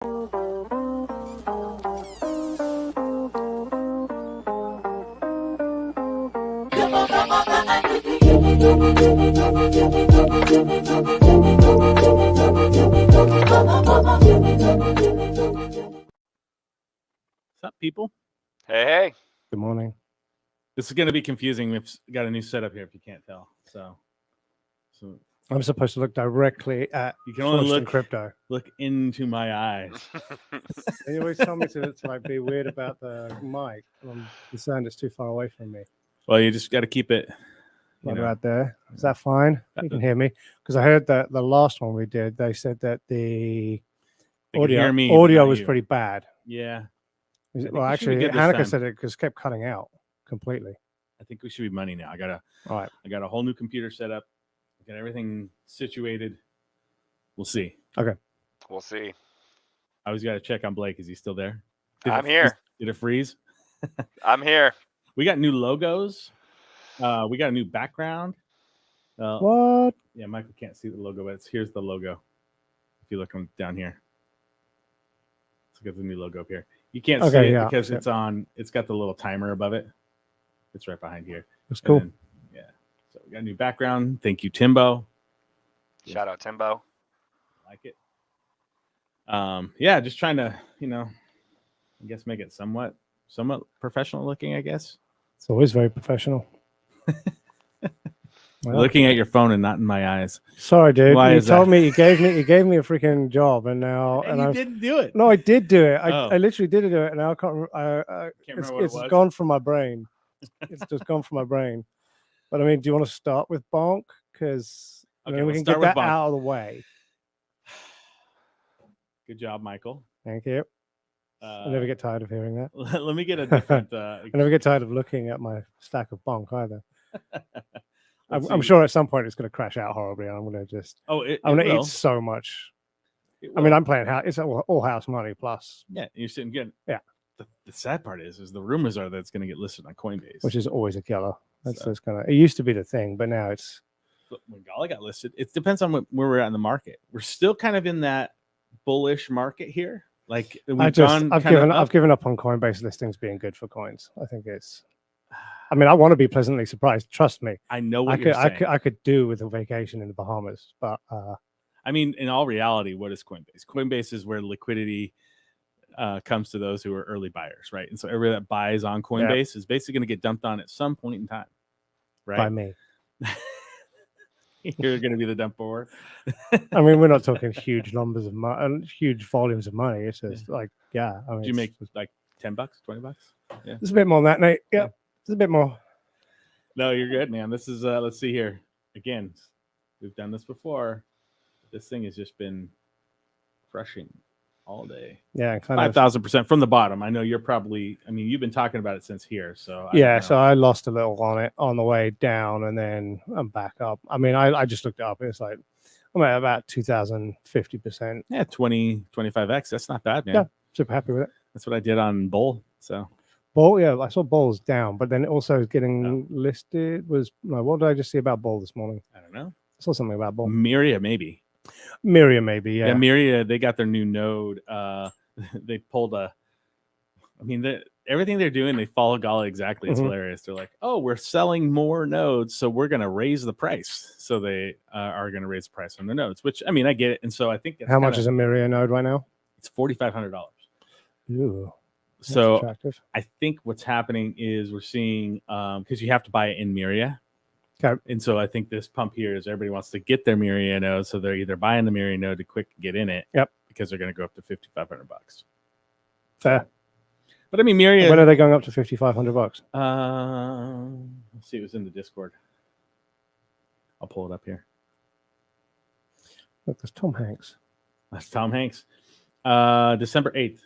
What's up, people? Hey. Good morning. This is going to be confusing. We've got a new setup here, if you can't tell. So I'm supposed to look directly at you can only look crypto. Look into my eyes. And you always tell me to like be weird about the mic. I'm concerned it's too far away from me. Well, you just got to keep it Right there. Is that fine? You can hear me? Because I heard that the last one we did, they said that the audio was pretty bad. Yeah. Well, actually, Hanukkah said it just kept cutting out completely. I think we should be money now. I got a whole new computer set up. I got everything situated. We'll see. Okay. We'll see. I always got to check on Blake. Is he still there? I'm here. Did it freeze? I'm here. We got new logos. We got a new background. What? Yeah, Michael can't see the logo, but here's the logo. If you look down here. Let's get the new logo up here. You can't see it because it's on. It's got the little timer above it. It's right behind here. That's cool. Then, yeah. So we got a new background. Thank you, Timbo. Shout out Timbo. I like it. Yeah, just trying to, I guess make it somewhat professional looking, I guess. It's always very professional. Looking at your phone and not in my eyes. Sorry, dude. You told me you gave me a freaking job, and now and you didn't do it. No, I did do it. I literally did do it, and now I can't remember. It's gone from my brain. It's just gone from my brain. But I mean, do you want to start with Bonk? Because we can get that out of the way. Good job, Michael. Thank you. I never get tired of hearing that. Let me get a different. I never get tired of looking at my stack of Bonk either. I'm sure at some point it's going to crash out horribly, and I'm going to just. I'm going to eat so much. I mean, I'm playing house. It's all house money plus. Yeah, you're sitting good. Yeah. The sad part is the rumors are that it's going to get listed on Coinbase, which is always a killer. That's kind of. It used to be the thing, but now it's. When Gala got listed, it depends on where we're at in the market. We're still kind of in that bullish market here. Like I've given up on Coinbase listings being good for coins. I think it's. I mean, I want to be pleasantly surprised. Trust me. I know what you're saying. I could do with a vacation in the Bahamas, but I mean, in all reality, what is Coinbase? Coinbase is where liquidity comes to those who are early buyers, right? And so everybody that buys on Coinbase is basically going to get dumped on at some point in time, right? By me. You're going to be the dump forward. I mean, we're not talking huge numbers of money, huge volumes of money. It's just like, I mean, do you make like $10, $20? Yeah, it's a bit more than that, Nate. Yeah, it's a bit more. No, you're good, man. This is let's see here. Again, we've done this before. This thing has just been crushing all day. Yeah, 5,000% from the bottom. I know you're probably. I mean, you've been talking about it since here. So so I lost a little on it on the way down, and then I'm back up. I mean, I just looked it up. It's like I'm at about 2,050%. Yeah, 25x. That's not bad, man. Yeah, super happy with it. That's what I did on Bull. So Bull, yeah, I saw Bull's down, but then it also getting listed was. No, what did I just see about Bull this morning? I don't know. I saw something about Bull. Myria, maybe. Maybe, yeah. Yeah, Myria, they got their new node. They pulled everything they're doing, they follow Gala exactly. It's hilarious. They're like, oh, we're selling more nodes, so we're going to raise the price. So they are going to raise the price on the nodes, which, I mean, I get it. And so I think how much is a Myria node right now? It's $4,500. Ooh. So attractive. I think what's happening is we're seeing, because you have to buy it in Myria. Okay. And so I think this pump here is everybody wants to get their Myria node, so they're either buying the Myria node to quick get in it, because they're going to go up to $5,500. Fair. But I mean, Myria. When are they going up to $5,500? Let's see. It was in the Discord. I'll pull it up here. Look, there's Tom Hanks. That's Tom Hanks. December 8th.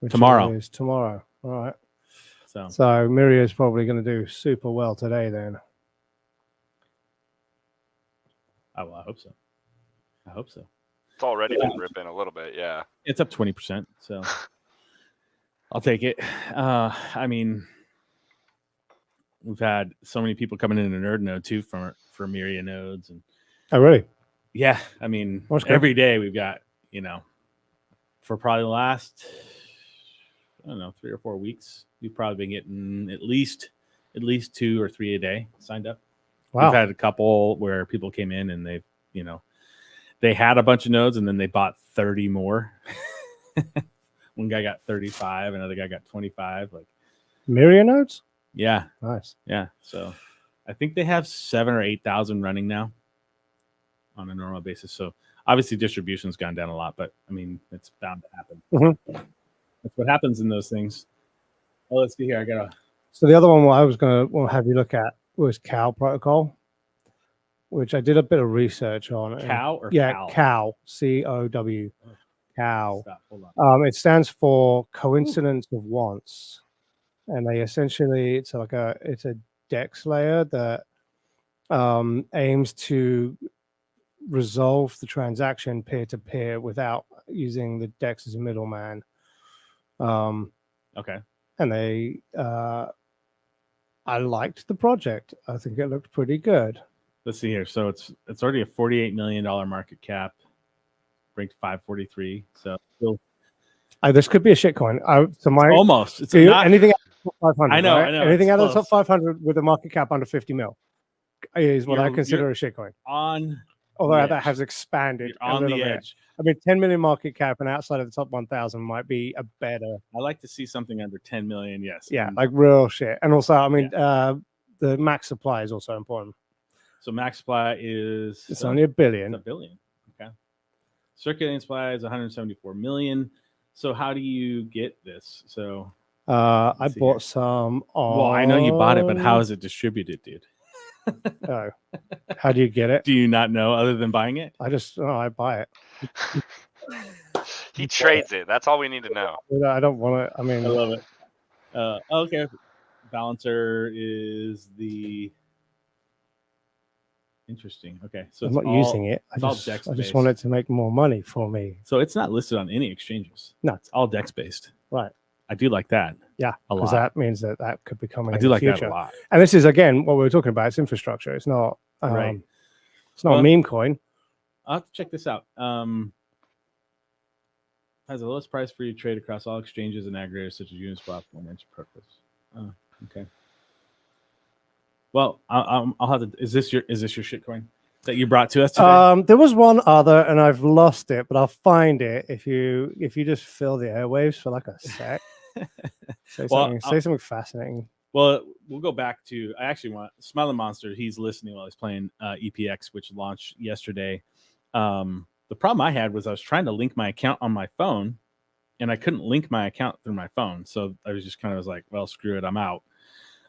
Which tomorrow. Is tomorrow. All right. So Myria is probably going to do super well today then. Oh, well, I hope so. It's already been ripping a little bit, yeah. It's up 20%, so I'll take it. I mean, we've had so many people coming in a nerd node too for Myria nodes, and oh really? Yeah, I mean, every day we've got for probably the last, I don't know, 3 or 4 weeks. We've probably been getting at least 2 or 3 a day signed up. Wow. We've had a couple where people came in and they had a bunch of nodes and then they bought 30 more. One guy got 35, another guy got 25. Like Myriad nodes? Yeah. Nice. Yeah. So I think they have 7,000 or 8,000 running now on a normal basis. So obviously distribution's gone down a lot, but I mean, it's bound to happen. Mm-hmm. That's what happens in those things. Oh, let's see here. So the other one I was going to have you look at was Cow Protocol, which I did a bit of research on. Cow or Cow? Cow, COW, Cow. Hold on. It stands for Coincidence of Wants, and they essentially it's a DEX layer that aims to resolve the transaction peer to peer without using the DEX as a middleman. Okay. And I liked the project. I think it looked pretty good. Let's see here. So it's already a $48 million market cap, ranked 543. So still, this could be a shitcoin. Almost. It's not anything out of the top 500. I know. Right? I know. Anything out of the top 500 with a market cap under 50 mil is what I consider a shitcoin. Although that has expanded on the edge. I mean, 10 million market cap and outside of the top 1,000 might be a better. I like to see something under 10 million. Yes. Yeah, like real shit. And also, I mean, the max supply is also important. So max supply is it's only $1 billion. It's $1 billion. Okay. Circulating supply is 174 million. So how do you get this? So I bought some. Well, I know you bought it, but how is it distributed, dude? Oh, how do you get it? Do you not know other than buying it? I buy it. He trades it. That's all we need to know. I don't want it. I mean, I love it. Okay. Balancer is the interesting. Okay, so I'm not using it. I just want it to make more money for me. So it's not listed on any exchanges. No, it's all DEX based. Right. I do like that. Yeah, because that means that could be coming. I do like future. that a lot. And this is again what we were talking about. It's infrastructure. It's not. Right. It's not a meme coin. I'll have to check this out. Has the lowest price for you trade across all exchanges and aggregators such as Uniswap and Interpurpose. Oh, okay. Well, I'll have to. Is this your shitcoin that you brought to us today? There was one other, and I've lost it, but I'll find it if you just fill the airwaves for like a sec. Say something fascinating. Well, we'll go back to. I actually want Smiling Monster. He's listening while he's playing EPX, which launched yesterday. The problem I had was I was trying to link my account on my phone, and I couldn't link my account through my phone. So I was just kind of like, well, screw it, I'm out.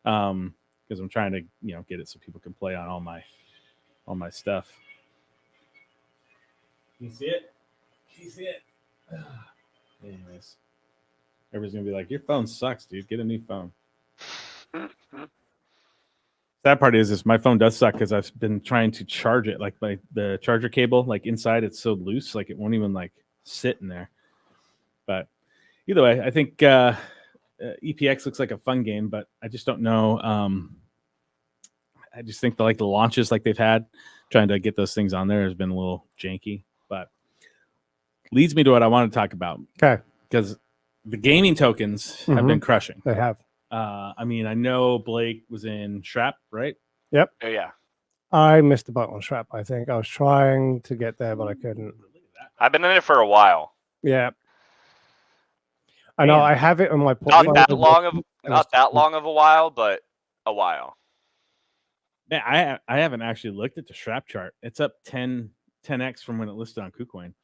Because I'm trying to, get it so people can play on all my stuff. Can you see it? Can you see it? Anyways, everybody's gonna be like, "Your phone sucks, dude. Get a new phone." Sad part is my phone does suck because I've been trying to charge it, like the charger cable, like inside it's so loose, like it won't even like sit in there. But either way, I think EPX looks like a fun game, but I just don't know. I just think the launches like they've had, trying to get those things on there has been a little janky. But leads me to what I want to talk about. Okay, because the gaming tokens have been crushing. They have. I mean, I know Blake was in Shrap, right? Yep. Oh, yeah. I missed the boat on Shrap. I think I was trying to get there, but I couldn't. I've been in it for a while. Yeah. I know. I have it on my portfolio. Not that long of a while, but a while. Man, I haven't actually looked at the Shrap chart. It's up 10x from when it listed on KuCoin.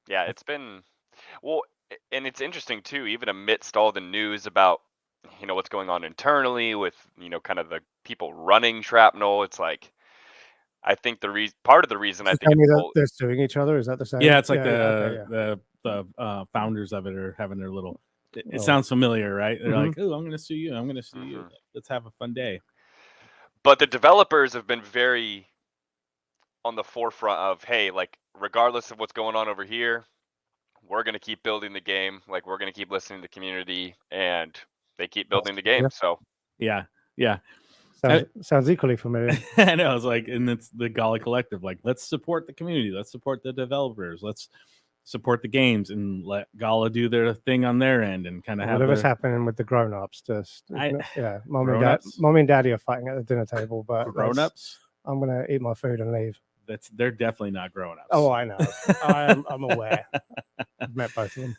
Yeah, it's been and it's interesting too, even amidst all the news about what's going on internally with kind of the people running Shrapnel. It's like I think part of the reason I think they're suing each other. Is that the same? Yeah, it's like the founders of it are having their little. It sounds familiar, right? They're like, "Oh, I'm going to sue you. I'm going to sue you. Let's have a fun day." But the developers have been very on the forefront of, hey, like regardless of what's going on over here, we're going to keep building the game. Like we're going to keep listening to the community, and they keep building the game. Yeah. So yeah. Sounds equally familiar. I know. It's like, and it's the Golly Collective. Like, let's support the community. Let's support the developers. Let's, support the games and let Gala do their thing on their end and kind of have whatever's happening with the grown-ups. Mom and daddy are fighting at the dinner table, but grown-ups. I'm gonna eat my food and leave. They're definitely not grown-ups. Oh, I know. I'm aware. I've met both of them.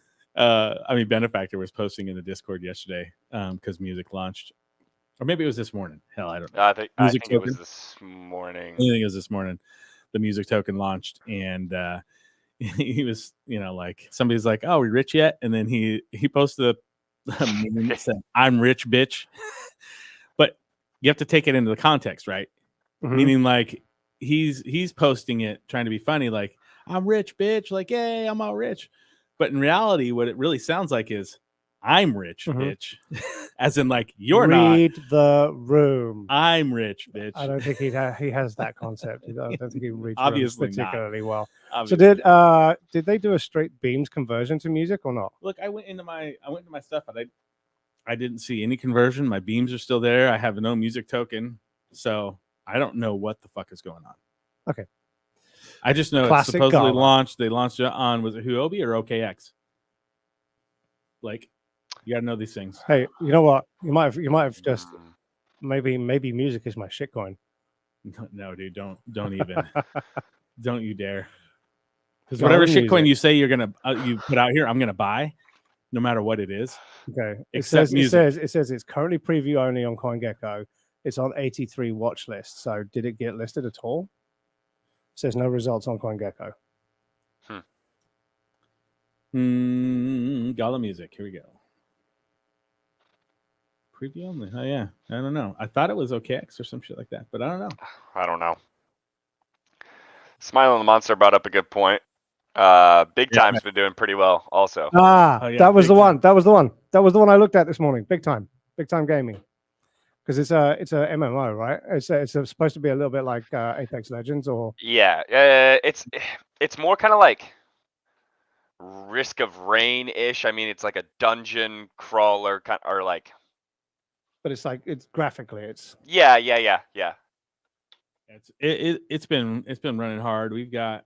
Benefactor was posting in the Discord yesterday because music launched, or maybe it was this morning. Hell, I don't know. I think it was this morning. I think it was this morning. The music token launched, and he was, like somebody's like, "Oh, we rich yet?" And then he posted a meme that said, "I'm rich, bitch." But you have to take it into the context, right? Mm-hmm. Meaning, like he's posting it trying to be funny, like "I'm rich, bitch," like "Yay, I'm all rich." But in reality, what it really sounds like is "I'm rich, bitch," as in like you're Read the room. I'm rich, bitch. I don't think he has that concept. I don't think he reads obviously particularly not. well. Obviously. So did they do a straight beams conversion to music or not? Look, I went into my stuff, but I didn't see any conversion. My beams are still there. I have no music token, so I don't know what the fuck is going on. Okay. I just know it's supposedly launched. They launched it on, was it Huobi or OKX? Like, you gotta know these things. Hey, you know what? You might have just maybe music is my shitcoin. No, dude, don't even. Don't you dare. Because whatever shitcoin you say you're gonna you put out here, I'm gonna buy, no matter what it is. Okay. It says it's currently preview only on CoinGecko. It's on 83 watch list. So did it get listed at all? It says no results on CoinGecko. Gala music. Here we go. Preview only. Oh yeah. I don't know. I thought it was OKX or some shit like that, but I don't know. I don't know. Smile on the Monster brought up a good point. Big Time's been doing pretty well also. That was the one. That was the one I looked at this morning. Big Time Gaming. Because it's a MMO, right? It's supposed to be a little bit like Apex Legends, or it's more kind of like Risk of Rain-ish. I mean, it's like a dungeon crawler kind, or like. But it's like it's graphically, it's. Yeah. It's been running hard. We've got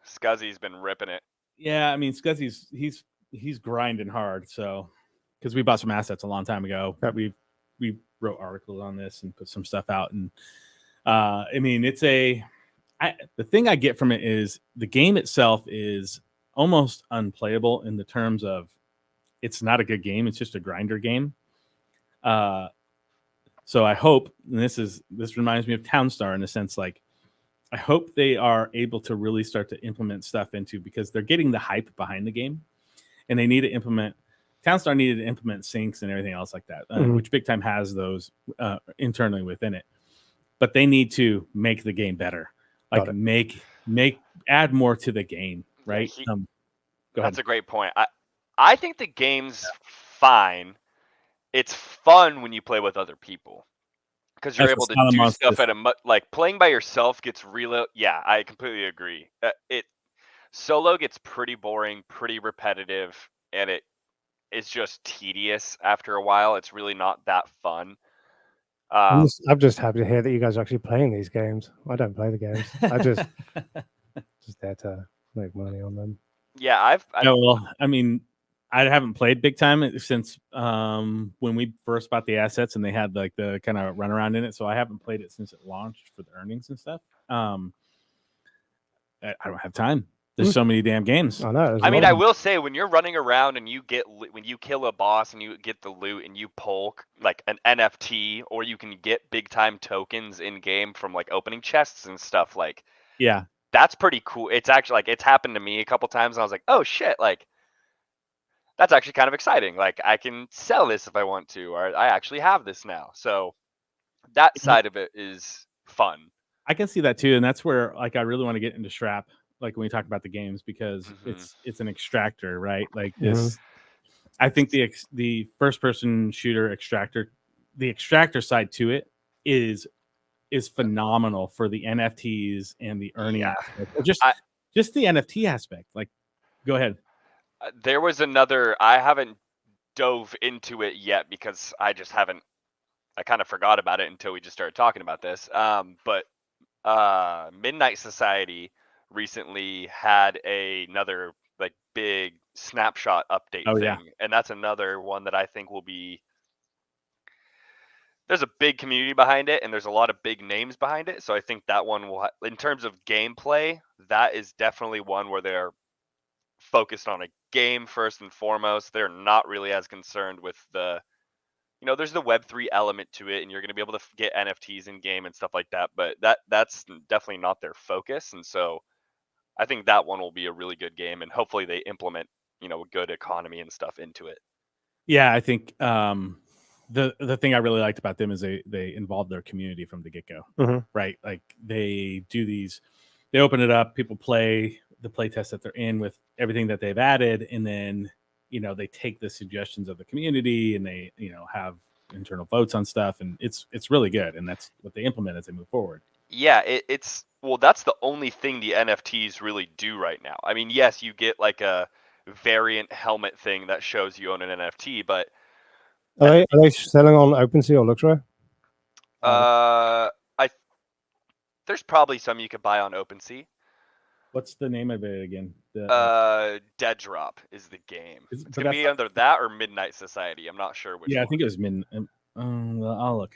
Scuzzy's been ripping it. Yeah, I mean Scuzzy's he's grinding hard. So because we bought some assets a long time ago, we wrote articles on this and put some stuff out, and I mean the thing I get from it is the game itself is almost unplayable in the terms of it's not a good game. It's just a grinder game. So I hope, and this reminds me of Townstar in a sense, like I hope they are able to really start to implement stuff into, because they're getting the hype behind the game, and they need to implement. Townstar needed to implement syncs and everything else like that, which Big Time has those internally within it. But they need to make the game better, like add more to the game, right? Go ahead. That's a great point. I think the game's fine. It's fun when you play with other people, because you're able to do stuff at like playing by yourself gets real. Yeah, I completely agree. Solo gets pretty boring, pretty repetitive, and it's just tedious after a while. It's really not that fun. I'm just happy to hear that you guys are actually playing these games. I don't play the games. I just there to make money on them. Yeah, I haven't played Big Time since when we first bought the assets and they had like the kind of runaround in it. So I haven't played it since it launched for the earnings and stuff. I don't have time. There's so many damn games. I know. I mean, I will say, when you're running around and when you kill a boss and you get the loot and you pull like an NFT, or you can get Big Time tokens in game from like opening chests and stuff, like, yeah, that's pretty cool. It's actually like, it's happened to me a couple times and I was like, oh shit, like that's actually kind of exciting. Like I can sell this if I want to, or I actually have this now. So that side of it is fun. I can see that too. And that's where like I really want to get into Strap, like when we talk about the games, because it's an extractor, right? Like this, I think the first person shooter extractor, the extractor side to it is phenomenal for the NFTs and the earning aspect. Or just the NFT aspect. Like, go ahead. There was another, I haven't dove into it yet because I kind of forgot about it until we just started talking about this. But Midnight Society recently had another like big snapshot update thing, and that's another one that I think will be. There's a big community behind it, and there's a lot of big names behind it. So I think that one will, in terms of gameplay, that is definitely one where they're focused on a game first and foremost. They're not really as concerned with the, there's the Web3 element to it, and you're going to be able to get NFTs in game and stuff like that. But that's definitely not their focus, and so I think that one will be a really good game, and hopefully they implement, a good economy and stuff into it. Yeah, I think the thing I really liked about them is they involved their community from the get-go, right? Like they do these, they open it up, people play the play test that they're in with everything that they've added, and then they take the suggestions of the community and they have internal votes on stuff, and it's really good, and that's what they implement as they move forward. Yeah, it's that's the only thing the NFTs really do right now. I mean, yes, you get like a variant helmet thing that shows you own an NFT, but are they selling on OpenSea or Luxray? There's probably some you could buy on OpenSea. What's the name of it again? Dead Drop is the game. It's gonna be under that or Midnight Society. I'm not sure which. Yeah, one. I think it was I'll look.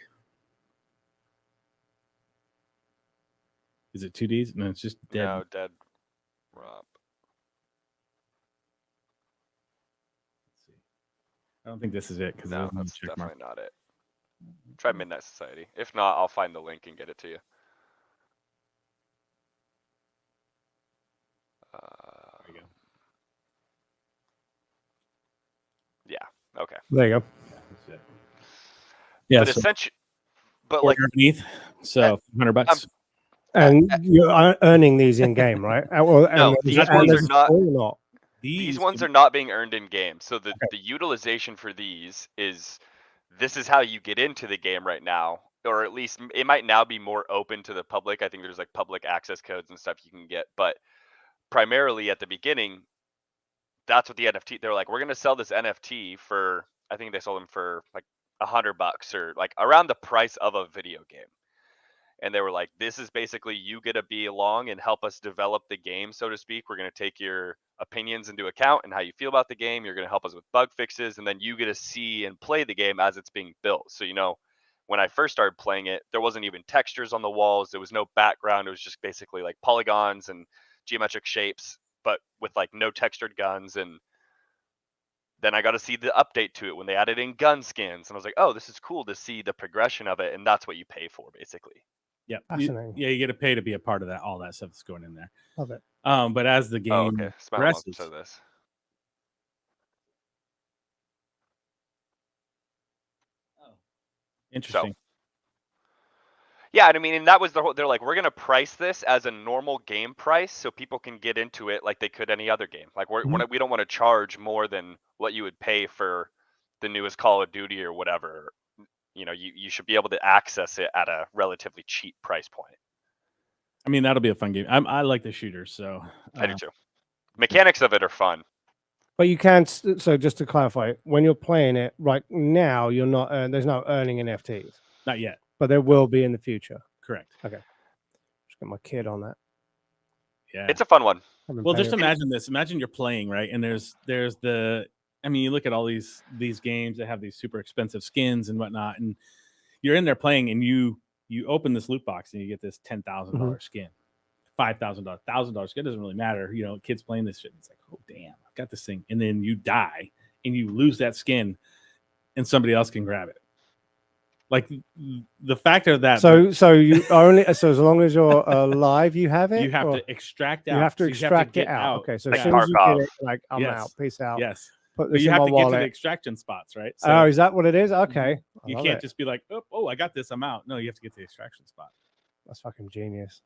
Is it 2Ds? No, it's just Dead. No, Dead Drop. Let's see. I don't think this is it because no, that's definitely not it. Try Midnight Society. If not, I'll find the link and get it to you. There you go. Yeah. Okay. There you go. That's it. Yeah. But essentially, but like underneath, so $100. And you're earning these in game, right? No, these ones are not. These ones are not being earned in game. So the utilization for these is, this is how you get into the game right now, or at least it might now be more open to the public. I think there's like public access codes and stuff you can get, but primarily at the beginning, that's what the NFT. They're like, we're gonna sell this NFT for, I think they sold them for like $100 or like around the price of a video game. And they were like, this is basically, you get to be along and help us develop the game, so to speak. We're going to take your opinions into account and how you feel about the game. You're going to help us with bug fixes. And then you get to see and play the game as it's being built. So, when I first started playing it, there wasn't even textures on the walls. There was no background. It was just basically like polygons and geometric shapes, but with like no textured guns. And then I got to see the update to it when they added in gun skins. And I was like, oh, this is cool to see the progression of it. And that's what you pay for, basically. Yeah, you get to pay to be a part of that. All that stuff that's going in there. Love it. But as the game progresses, interesting. So, yeah, and I mean, and that was the whole. They're like, we're gonna price this as a normal game price, so people can get into it like they could any other game. Like we don't want to charge more than what you would pay for the newest Call of Duty or whatever. You should be able to access it at a relatively cheap price point. I mean, that'll be a fun game. I like the shooters, so I do too. Mechanics of it are fun. But you can't. So just to clarify, when you're playing it right now, you're not. There's no earning NFTs. Not yet, but there will be in the future. Correct. Okay. Just get my kid on that. Yeah, it's a fun one. Well, just imagine this. Imagine you're playing, right, and there's the. I mean, you look at all these games that have these super expensive skins and whatnot, and you're in there playing, and you open this loot box and you get this $10,000 skin, $5,000, $1,000 skin. It doesn't really matter, kids playing this shit. And it's like, oh damn, I got this thing, and then you die and you lose that skin, and somebody else can grab it. Like the factor of that. So you only as long as you're alive, you have it. You have to extract out. You have to extract it out. Okay, so as soon as you get it, like I'm out, peace out. Yes. But you have to get to the extraction spots, right? So is that what it is? Okay. You can't just be like, oh, I got this, I'm out. No, you have to get to the extraction spot. That's fucking genius.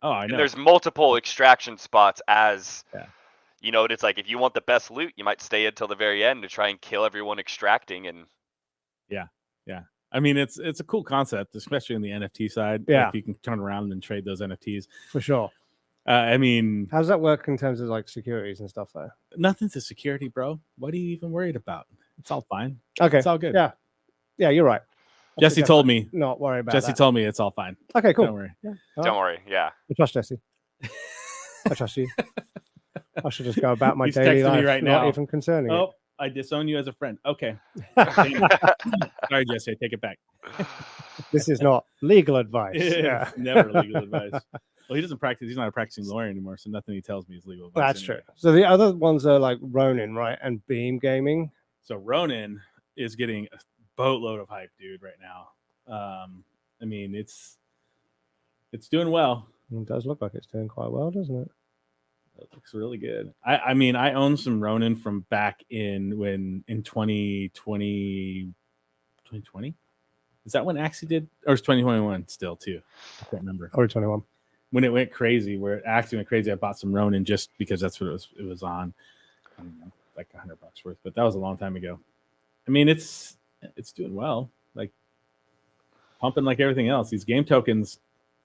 Oh, I know. And there's multiple extraction spots as, it's like if you want the best loot, you might stay until the very end to try and kill everyone extracting. And yeah. I mean, it's a cool concept, especially on the NFT side. Yeah. If you can turn around and trade those NFTs. For sure. I mean, how does that work in terms of like securities and stuff there? Nothing's a security, bro. What are you even worried about? It's all fine. Okay. It's all good. Yeah, you're right. Jesse told me. Not worry about Jesse that. told me it's all fine. Okay, cool. Don't worry. Yeah. Don't worry. Yeah. I trust Jesse. I trust you. I should just go about my He's daily texting me life, right not now. even concerning Oh, I disown you as a friend. Okay. Sorry, Jesse. I take it back. This is not legal advice. Yeah. Never legal advice. Well, he doesn't practice. He's not a practicing lawyer anymore, so nothing he tells me is legal advice. That's true. So the other ones are like Ronin, right? And Beam Gaming. So Ronin is getting a boatload of hype, dude, right now. I mean, it's doing well. It does look like it's doing quite well, doesn't it? It looks really good. I mean, I own some Ronin from back in 2020. Is that when Axie did? Or was 2021 still too? I can't remember. Or 21. When it went crazy, where Axie went crazy, I bought some Ronin just because that's what it was on. I don't know, like $100 worth, but that was a long time ago. I mean, it's doing well, like pumping like everything else. These game tokens,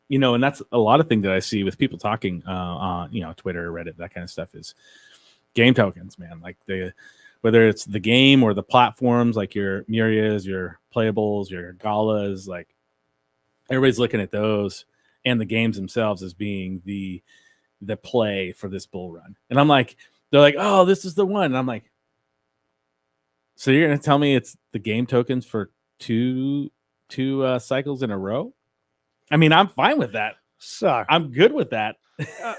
and that's a lot of things that I see with people talking on, Twitter, Reddit, that kind of stuff is game tokens, man. Like whether it's the game or the platforms, like your Murias, your Playables, your Galas, like everybody's looking at those and the games themselves as being the play for this bull run. And I'm like, they're like, oh, this is the one. And I'm like, so you're going to tell me it's the game tokens for two cycles in a row? I mean, I'm fine with that. So I'm good with that.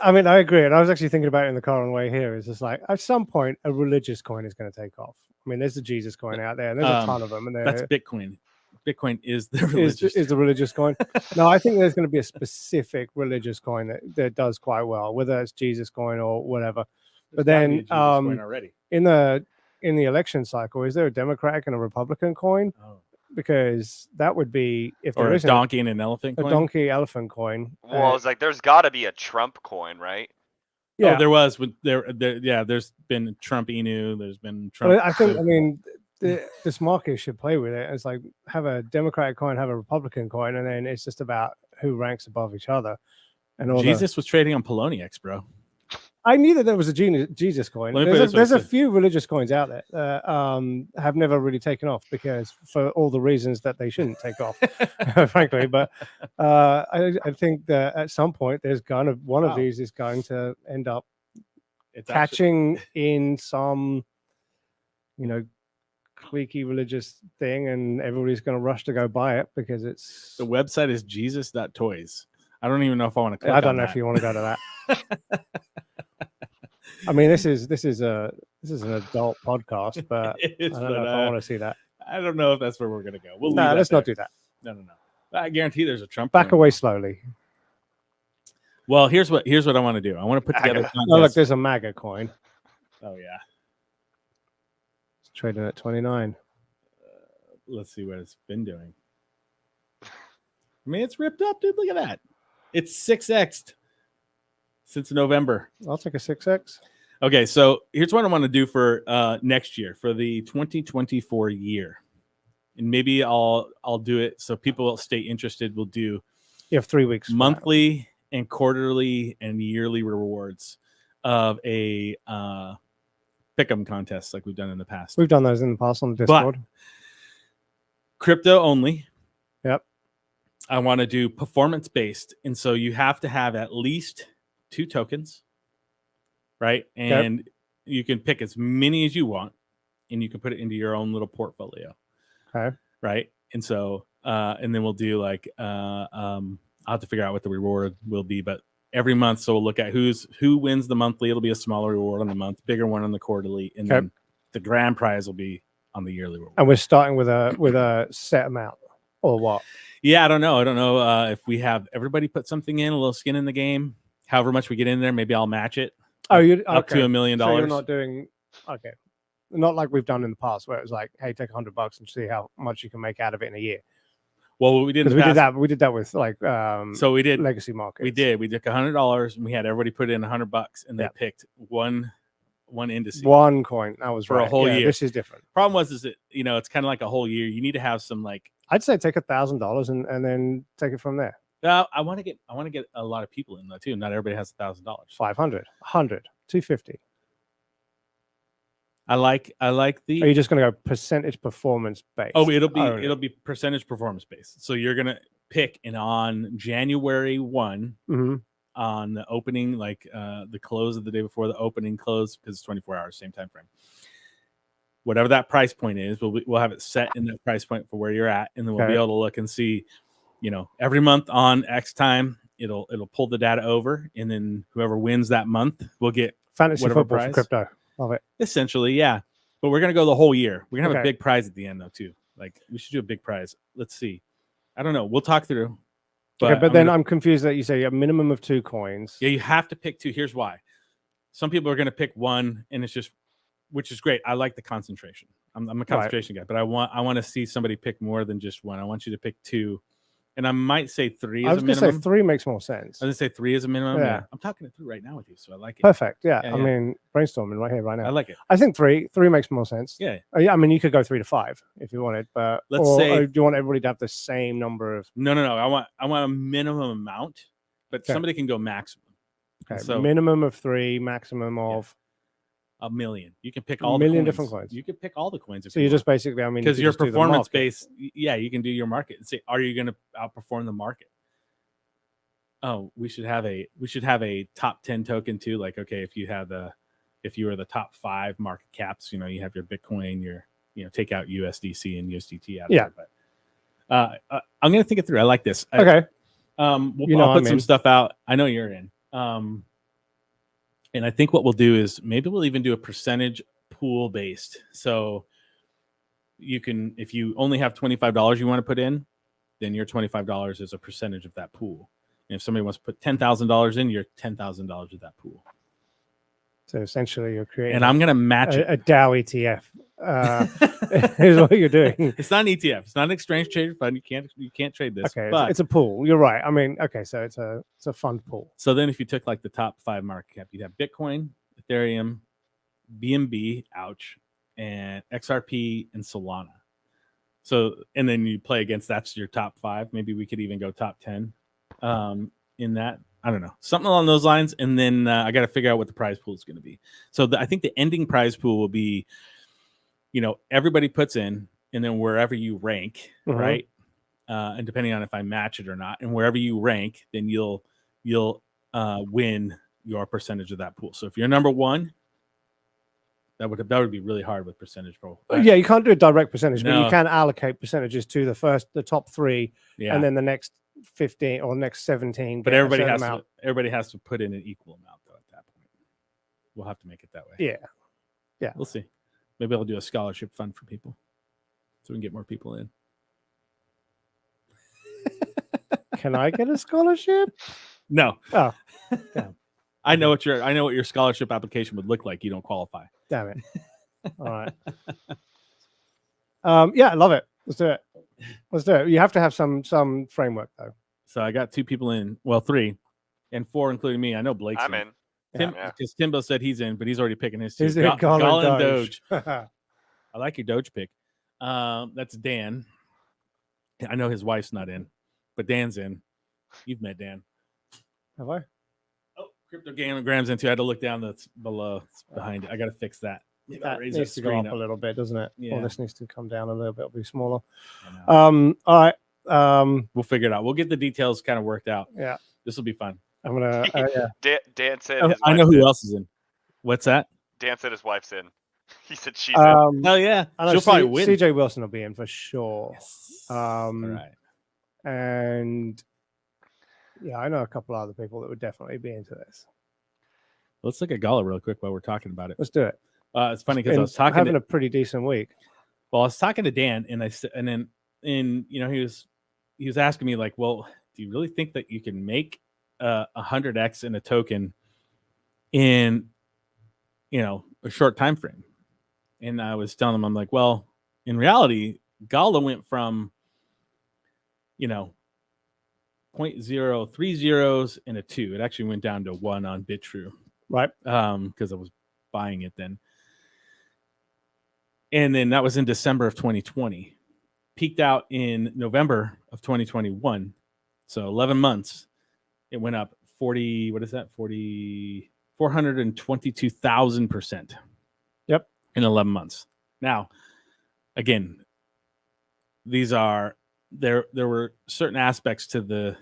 I mean, I agree. And I was actually thinking about it in the car on the way here. It's just like, at some point, a religious coin is going to take off. I mean, there's the Jesus coin out there, and there's a ton of them. And that's Bitcoin. Bitcoin is the religious. Is the religious coin. No, I think there's going to be a specific religious coin that does quite well, whether it's Jesus coin or whatever. But then already. in the election cycle, is there a Democratic and a Republican coin? Oh. Because that would be if there is is a donkey and an elephant coin. A donkey elephant coin. Well, I was like, there's got to be a Trump coin, right? Yeah, there was. There's been Trump Inu. There's been Trump. But I think. I mean, this market should play with it. It's like have a Democratic coin, have a Republican coin, and then it's just about who ranks above each other. And all Jesus was trading on Poloniex, bro. I knew that there was a Jesus coin. There's a few religious coins out there that have never really taken off because for all the reasons that they shouldn't take off, frankly. But I think that at some point there's one of these is going to end up catching in some, cliquey religious thing, and everybody's going to rush to go buy it because it's the website is jesus.toys. I don't even know if I want to click I don't know if you want to go to that. I mean, this is an adult podcast, but I don't know if I want to see that. I don't know if that's where we're gonna go. Let's not do that. No. I guarantee there's a Trump. Back away slowly. Well, here's what I want to do. I want to put together. Oh, look, there's a MAGA coin. Oh yeah, it's trading at 29. Let's see what it's been doing. I mean, it's ripped up, dude. Look at that. It's 6x'd since November. I'll take a 6x. Okay, so here's what I want to do for next year, for the 2024 year, and maybe I'll do it so people will stay interested. We'll do you have 3 weeks monthly and quarterly and yearly rewards of a pick'em contest like we've done in the past. We've done those in the past on the Discord. But crypto only. Yep. I want to do performance based, and so you have to have at least 2 tokens, right? And you can pick as many as you want, and you can put it into your own little portfolio. Okay. Right. And so, and then we'll do like, I'll have to figure out what the reward will be, but every month. So we'll look at who wins the monthly. It'll be a smaller reward on the month, bigger one on the quarterly, and then the grand prize will be on the yearly reward. And we're starting with a set amount or what? Yeah, I don't know. If we have everybody put something in, a little skin in the game. However much we get in there, maybe I'll match it. Oh, up to $1 million. So you're not doing not like we've done in the past, where it was like, hey, take $100 and see how much you can make out of it in a year. Well, what we did, we did that with like so we did legacy markets. We took $100 and we had everybody put in $100, and they picked one indice, one coin. That was for a whole year. This is different. Problem was that it's kind of like a whole year. You need to have some like. I'd say take $1,000 and then take it from there. I want to get a lot of people in though too. Not everybody has $1,000. 500, 100, 250. I like the. Are you just going to go percentage performance based? Oh, it'll be percentage performance based. So you're going to pick, and on January 1, on the opening, like the close of the day before the opening close, because it's 24 hours, same time frame. Whatever that price point is, we'll have it set in that price point for where you're at, and then we'll be able to look and see, every month on X time, it'll pull the data over, and then whoever wins that month will get fantasy whatever football prize. For crypto. Love it. Essentially, yeah. But we're gonna go the whole year. We're gonna have a big prize at the end, though, too. Like, we should do a big prize. Let's see. I don't know. We'll talk through. But I'm confused that you say a minimum of 2 coins. Yeah, you have to pick 2. Here's why. Some people are gonna pick 1, and it's just, which is great. I like the concentration. I'm a concentration guy, but I want to see somebody pick more than just 1. I want you to pick 2. And I might say 3 as a minimum. I was going to say 3 makes more sense. I was going to say 3 as a minimum. Yeah. I'm talking it through right now with you, so I like it. Perfect. Yeah. I mean, brainstorming right here, right now. I like it. I think 3 makes more sense. Yeah. Yeah. I mean, you could go 3 to 5 if you wanted, but let's say. Or do you want everybody to have the same number of? No. I want a minimum amount, but somebody can go maximum. Okay. So minimum of 3, maximum of. $1 million. You can pick all million different coins. You can pick all the coins. So you're just basically, I mean, because your performance base, you can do your market and say, are you going to outperform the market? Oh, we should have a top 10 token too. Like, okay, if you were the top 5 market caps, you have your Bitcoin, take out USDC and USDT out of it. But I'm going to think it through. I like this. Okay. I'll put some stuff out. I know you're in. And I think what we'll do is maybe we'll even do a percentage pool based. So you can, if you only have $25 you want to put in, then your $25 is a percentage of that pool. And if somebody wants to put $10,000 in, you're $10,000 of that pool. So essentially you're creating. And I'm going to match a DAO ETF. Is what you're doing. It's not an ETF. It's not an exchange traded fund. You can't trade this. Okay, but it's a pool. You're right. I mean, okay, so it's a fund pool. So then, if you took like the top 5 market cap, you'd have Bitcoin, Ethereum, BNB, and XRP and Solana. So, and then you play against that's your top 5. Maybe we could even go top 10 in that. I don't know, something along those lines. And then I got to figure out what the prize pool is going to be. So I think the ending prize pool will be, everybody puts in, and then wherever you rank, right? And depending on if I match it or not, and wherever you rank, then you'll win your percentage of that pool. So if you're number 1, that would be really hard with percentage pool. Yeah, you can't do a direct percentage, but you can allocate percentages to the top 3, and then the next 15 or next 17. But everybody has to put in an equal amount though. At that point, we'll have to make it that way. Yeah, we'll see. Maybe I'll do a scholarship fund for people, so we can get more people in. Can I get a scholarship? No. Oh, damn. I know what your scholarship application would look like. You don't qualify. Damn it. All right. Yeah, I love it. Let's do it. You have to have some framework though. So I got 2 people in. Well, 3 and 4, including me. I know Blake's I'm in. Because Timbo said he's in, but he's already picking his 2. He's in Gala Doge. I like your Doge pick. That's Dan. I know his wife's not in, but Dan's in. You've met Dan. Have I? Oh, Cryptogram's in too. I had to look down. That's below. It's behind it. I got to fix that. That needs to go up a little bit, doesn't it? Yeah. Well, this needs to come down a little bit. It'll be smaller. All right. We'll figure it out. We'll get the details kind of worked out. Yeah. This will be fun. I'm gonna. Dan said. I know who else is in. What's that? Dan said his wife's in. He said she's in. Hell yeah! She'll probably win. CJ Wilson will be in for sure. Yes. All right. And yeah, I know a couple other people that would definitely be into this. Let's look at Gala real quick while we're talking about it. Let's do it. It's funny because I was having a pretty decent week. Well, I was talking to Dan, and he was asking me like, well, do you really think that you can make 100x in a token in a short time frame? And I was telling him, I'm like, well, in reality, Gala went from 0.030 zeros and a 2. It actually went down to 1 on BitTrue, right? Because I was buying it then. And then that was in December of 2020. Peaked out in November of 2021. So 11 months. It went up 422,000%. Yep. in 11 months. Now, again, there were certain aspects to the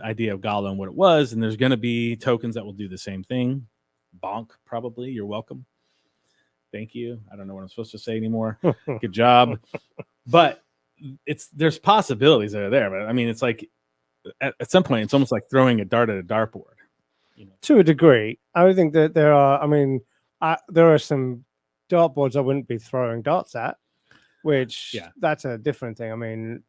idea of Gala and what it was, and there's going to be tokens that will do the same thing. Bonk, probably. You're welcome. Thank you. I don't know what I'm supposed to say anymore. Good job. But there's possibilities that are there. But I mean, it's like at some point, it's almost like throwing a dart at a dartboard. To a degree, I would think that there are. I mean, there are some dartboards I wouldn't be throwing darts at, which that's a different thing. I mean,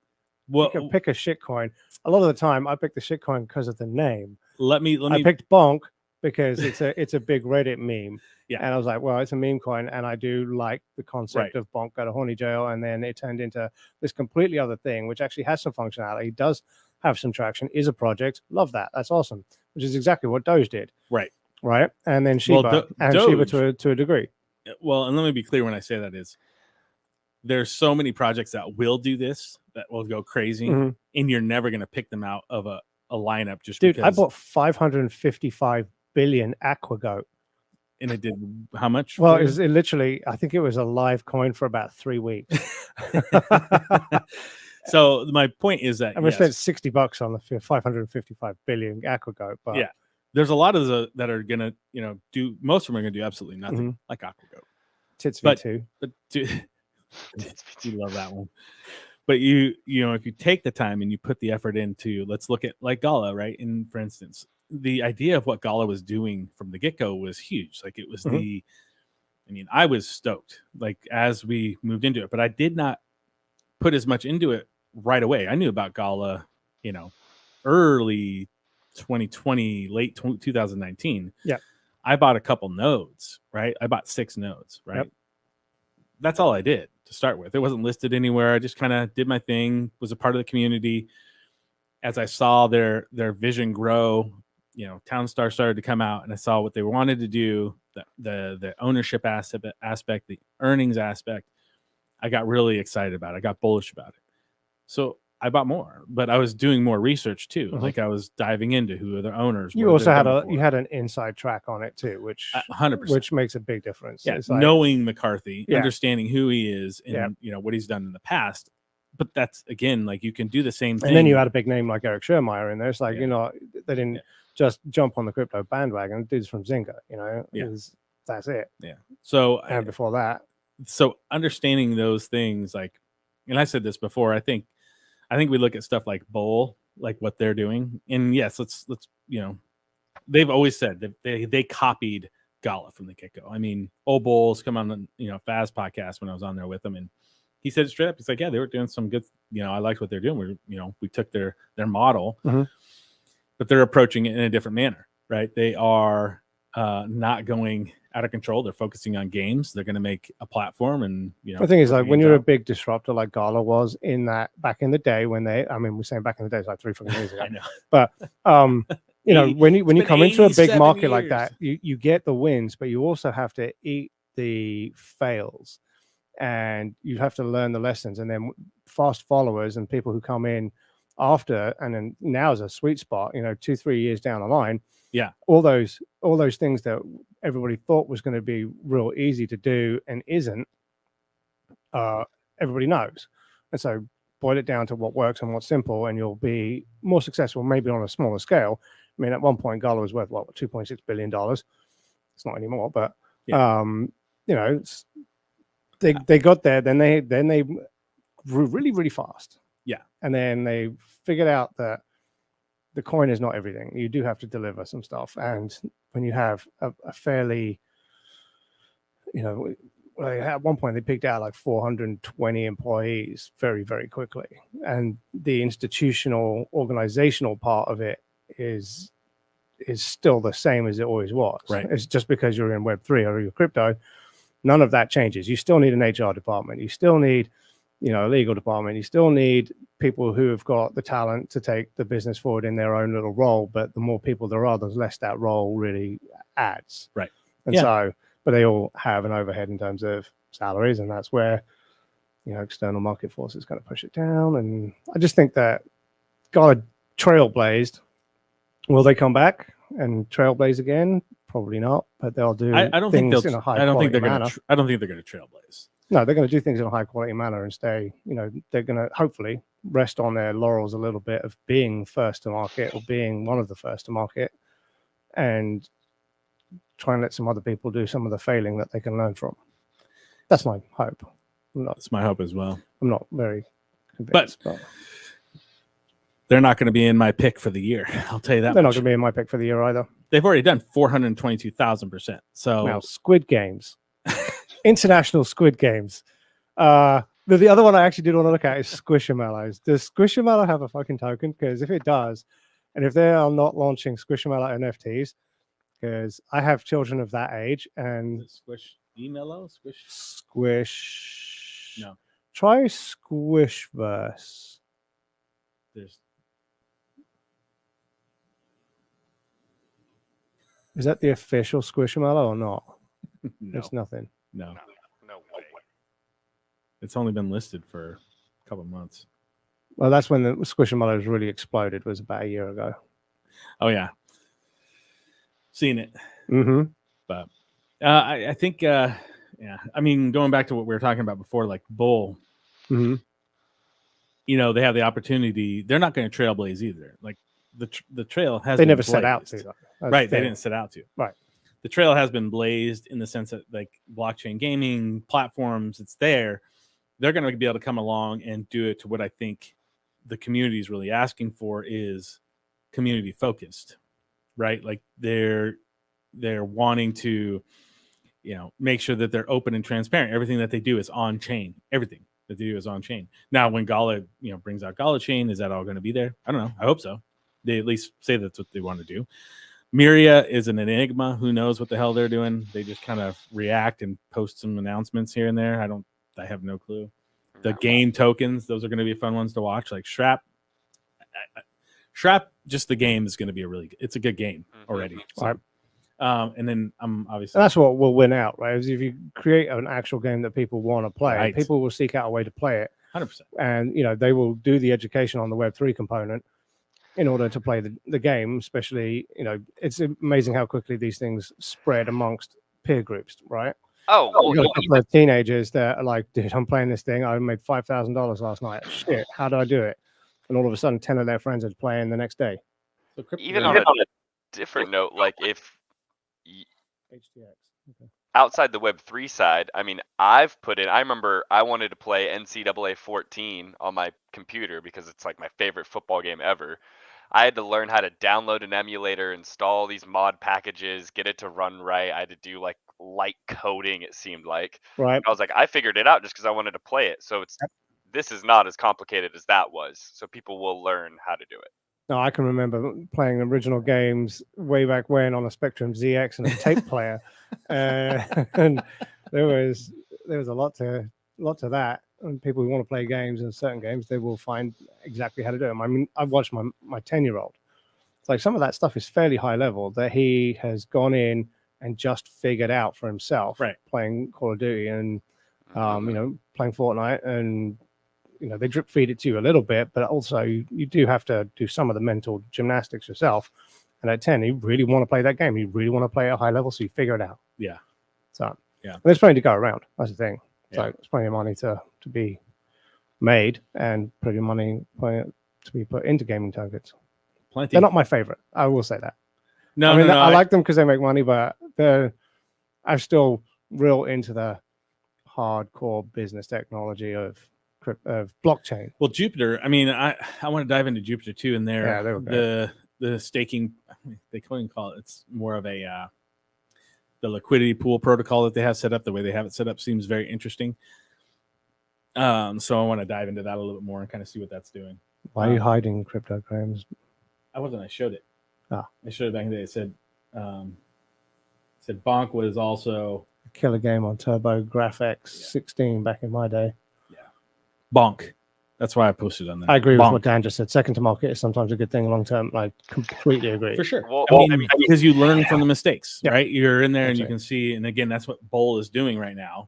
you can pick a shitcoin. A lot of the time, I pick the shitcoin because of the name. Let me. I picked Bonk because it's a big Reddit meme. Yeah. And I was like, well, it's a meme coin, and I do like the concept of Bonk go to horny jail, and then it turned into this completely other thing, which actually has some functionality, does have some traction, is a project. Love that. That's awesome. Which is exactly what Doge did. Right. And then Shiba, Shiba to a degree. Well, and let me be clear when I say that is there's so many projects that will do this, that will go crazy, and you're never going to pick them out of a lineup just because. Dude, I bought 555 billion AquaGoat. And it did how much? Well, it literally, I think it was a live coin for about 3 weeks. So my point is that I spent $60 on the 555 billion AquaGoat. But there's a lot of that are gonna, do. Most of them are gonna do absolutely nothing, like AquaGoat. Tits V2. But you love that one. But if you take the time and you put the effort into, let's look at like Gala, right? And for instance, the idea of what Gala was doing from the get-go was huge. Like it was I was stoked like as we moved into it, but I did not put as much into it right away. I knew about Gala, early 2020, late 2019. Yeah. I bought a couple nodes, right? I bought 6 nodes, right? Yep. That's all I did to start with. It wasn't listed anywhere. I just kind of did my thing, was a part of the community. As I saw their vision grow, Townstar started to come out, and I saw what they wanted to do, the ownership aspect, the earnings aspect. I got really excited about it. I got bullish about it. So I bought more, but I was doing more research too. Like I was diving into who are the owners. You also had an inside track on it too, which 100%, which makes a big difference. Yeah, knowing McCarthy, understanding who he is, and what he's done in the past. But that's again, like you can do the same thing. And then you had a big name like Eric Schermeyer in there. It's like they didn't just jump on the crypto bandwagon. Dude's from Zynga, that's it. Yeah. So and before that, so understanding those things, like, and I said this before, I think we look at stuff like Bowl, like what they're doing, and yes, let's they've always said that they copied Gala from the get-go. I mean, old Bowl's come on the Faz podcast when I was on there with them, and he said it straight up. He's like, yeah, they were doing some good, I liked what they're doing. We took their model, but they're approaching it in a different manner, right? They are not going out of control. They're focusing on games. They're going to make a platform, and the thing is, like when you're a big disruptor like Gala was in that back in the day when we're saying back in the day, it's like 3 fucking years ago. I know, but when you come into a big market years. Like that, you get the wins, but you also have to eat the fails. And you have to learn the lessons, and then fast followers and people who come in after, and then now is a sweet spot, 2-3 years down the line. Yeah. All those things that everybody thought was going to be real easy to do and isn't, everybody knows. And so boil it down to what works and what's simple, and you'll be more successful, maybe on a smaller scale. I mean, at one point, Gala was worth $2.6 billion. It's not anymore, but it's, They got there, then they grew really, really fast. Yeah. And then they figured out that the coin is not everything. You do have to deliver some stuff. And when you have a fairly, at one point they picked out like 420 employees very, very quickly. And the institutional organizational part of it is still the same as it always was. Right. It's just because you're in Web3 or you're crypto. None of that changes. You still need an HR department. You still need, a legal department. You still need people who have got the talent to take the business forward in their own little role. But the more people there are, the less that role really adds. Right. And so, but they all have an overhead in terms of salaries, and that's where, external market forces kind of push it down. And I just think that Gala trailblazed. Will they come back and trailblaze again? Probably not, but they'll do. I don't think things they'll. in a high I don't think quality they're manner. going to. I don't think they're going to trailblaze. No, they're going to do things in a high quality manner and stay. They're going to hopefully rest on their laurels a little bit of being first to market or being one of the first to market, and try and let some other people do some of the failing that they can learn from. That's my hope. That's my hope as well. I'm not very convinced, but they're not going to be in my pick for the year. I'll tell you that. They're not going to be in my pick for the year either. They've already done 422,000%. So now, Squid Games, international Squid Games. The other one I actually did want to look at is Squishamallows. Does Squishamallow have a fucking token? Because if it does, and if they are not launching Squishamallow NFTs, because I have children of that age, and Squish. No. Try Squishverse. Is that the official Squishamallow or not? No. It's nothing. No way. It's only been listed for a couple of months. Well, that's when the Squishamallows really exploded. Was about a year ago. Oh yeah, seen it. Mm-hmm. But I think yeah. I mean, going back to what we were talking about before, like Bull. Mm-hmm. They have the opportunity. They're not going to trailblaze either. Like the trail has. They been never blazed. set out to. Right, they didn't set out to. Right. The trail has been blazed in the sense that like blockchain gaming platforms, it's there. They're going to be able to come along and do it to what I think the community is really asking for is community focused, right? Like they're wanting to, make sure that they're open and transparent. Everything that they do is on chain. Everything that they do is on chain. Now, when Gala, brings out Gala chain, is that all going to be there? I don't know. I hope so. They at least say that's what they want to do. Miria is an enigma. Who knows what the hell they're doing? They just kind of react and post some announcements here and there. I have no clue. The game tokens, those are going to be fun ones to watch. Like Shrap, just the game is going to be it's a good game already. So, right. And then I'm obviously. And that's what will win out, right? Is if you create an actual game that people want to play, right. People will seek out a way to play it. 100%. And, they will do the education on the Web3 component in order to play the game, especially, it's amazing how quickly these things spread amongst peer groups, right? Oh, you got a couple of teenagers that are like, dude, I'm playing this thing. I made $5,000 last night. Shit, how do I do it? And all of a sudden, 10 of their friends are playing the next day. So even on a different note, like if HTX. Okay. Outside the Web3 side, I mean, I remember I wanted to play NCAA 14 on my computer because it's like my favorite football game ever. I had to learn how to download an emulator, install these mod packages, get it to run right. I had to do like light coding, it seemed like. Right. I was like, I figured it out just because I wanted to play it. So this is not as complicated as that was. So people will learn how to do it. No, I can remember playing original games way back when on a Spectrum ZX and a tape player, and there was a lot to that. And people who want to play games and certain games, they will find exactly how to do them. I mean, I've watched my 10-year-old. It's like some of that stuff is fairly high level that he has gone in and just figured out for himself. Right. Playing Call of Duty and playing Fortnite, and they drip feed it to you a little bit, but also you do have to do some of the mental gymnastics yourself. And at 10, you really want to play that game. You really want to play at a high level, so you figure it out. Yeah. So yeah, and there's plenty to go around. That's the thing. Yeah. So there's plenty of money to be made and plenty of money to be put into gaming tokens. Plenty. They're not my favorite. I will say that. No, I like them because they make money, but I'm still real into the hardcore business technology of blockchain. Well, Jupiter. I mean, I want to dive into Jupiter too. And the staking, they couldn't call it. It's more of a the liquidity pool protocol that they have set up. The way they have it set up seems very interesting. So I want to dive into that a little bit more and kind of see what that's doing. Why are you hiding cryptograms? I wasn't. I showed it. I showed it back in the day. It said Bonk was also a killer game on Turbo GraphX 16 back in my day. Yeah, Bonk. That's why I posted on that. I agree with what Dan just said. Second to market is sometimes a good thing long term. I completely agree. For sure. I mean, because you learn from the mistakes, right? You're in there and you can see, and again, that's what Bowl is doing right now,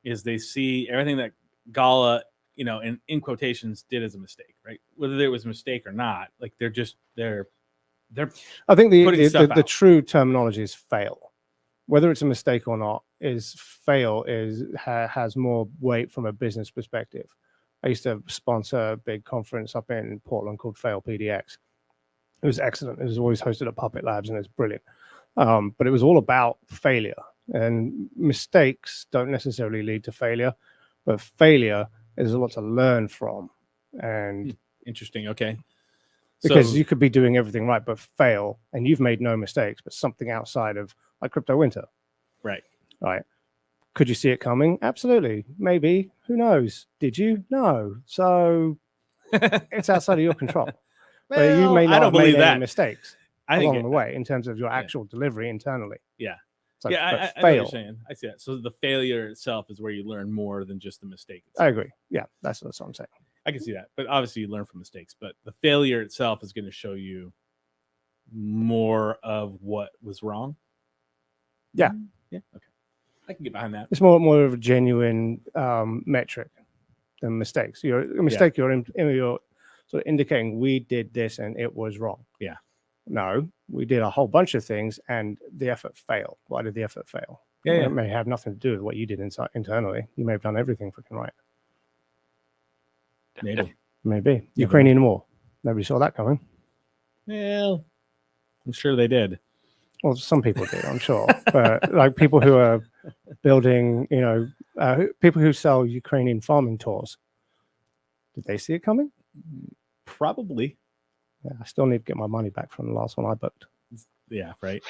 is they see everything that Gala, in quotations, did as a mistake, right? Whether it was a mistake or not, like they're I think the true terminology is fail. Whether it's a mistake or not is fail has more weight from a business perspective. I used to sponsor a big conference up in Portland called Fail PDX. It was excellent. It was always hosted at Puppet Labs and it's brilliant. But it was all about failure, and mistakes don't necessarily lead to failure, but failure is a lot to learn from. And interesting. Okay. Because you could be doing everything right, but fail, and you've made no mistakes, but something outside of like crypto winter. Right. Right. Could you see it coming? Absolutely. Maybe. Who knows? Did you? No. So it's outside of your control. But you may not have made any mistakes along the way in terms of your actual delivery internally. Yeah. Like, I know what you're saying. I see that. So the failure itself is where you learn more than just the mistake itself. I agree. Yeah, that's what I'm saying. I can see that. But obviously you learn from mistakes. But the failure itself is going to show you more of what was wrong. Yeah. Yeah. Okay. I can get behind that. It's more of a genuine metric than mistakes. You're sort of indicating we did this and it was wrong. Yeah. No, we did a whole bunch of things and the effort failed. Why did the effort fail? Yeah, It may have nothing to do with what you did internally. You may have done everything freaking right. Maybe. Ukrainian war. Nobody saw that coming. Well, I'm sure they did. Well, some people did, I'm sure. But like people who are building, people who sell Ukrainian farming tours, did they see it coming? Probably. Yeah, I still need to get my money back from the last one I booked. Yeah, right.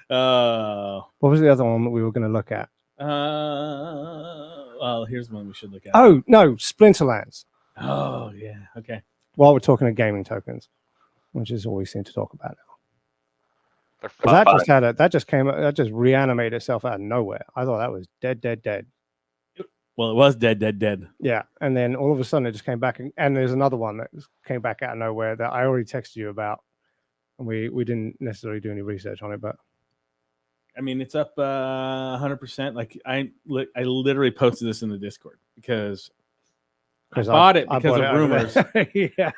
What was the other one that we were going to look at? Well, here's one we should look at. Oh, no, Splinterlands. Oh, yeah. Okay. While we're talking of gaming tokens, which is all we seem to talk about now. That just reanimated itself out of nowhere. I thought that was dead. Well, it was dead. Yeah, and then all of a sudden it just came back, and there's another one that came back out of nowhere that I already texted you about, and we didn't necessarily do any research on it, but I mean it's up 100%. Like I literally posted this in the Discord because I bought it because of rumors. Yeah,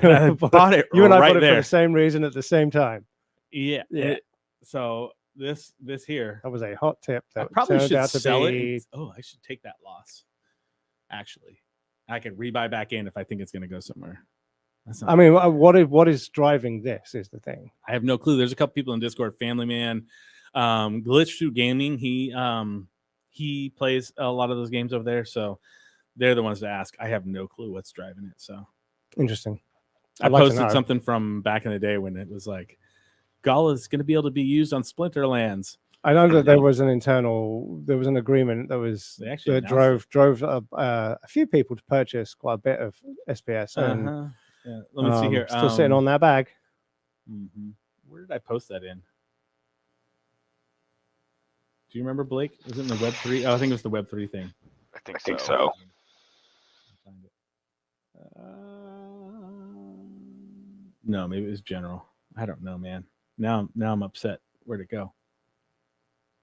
I bought it. You and I right bought it there. for the same reason at the same time. Yeah. So this here, that was a hot tip. That I probably should sell it. I should take that loss. Actually, I could rebuy back in if I think it's going to go somewhere. I mean, what is driving this is the thing. I have no clue. There's a couple people in Discord. Family Man, Glitch Through Gaming. He plays a lot of those games over there, so they're the ones to ask. I have no clue what's driving it. So interesting. I posted something from back in the day when it was like, Gala is going to be able to be used on Splinterlands. I know that there was an agreement that drove a few people to purchase quite a bit of SPS. And, yeah. Let me see here. Still sitting on that bag. Mm-hmm. Where did I post that in? Do you remember, Blake? Was it in the Web3? Oh, I think it was the Web3 thing. I think so. No, maybe it was general. I don't know, man. Now I'm upset. Where'd it go?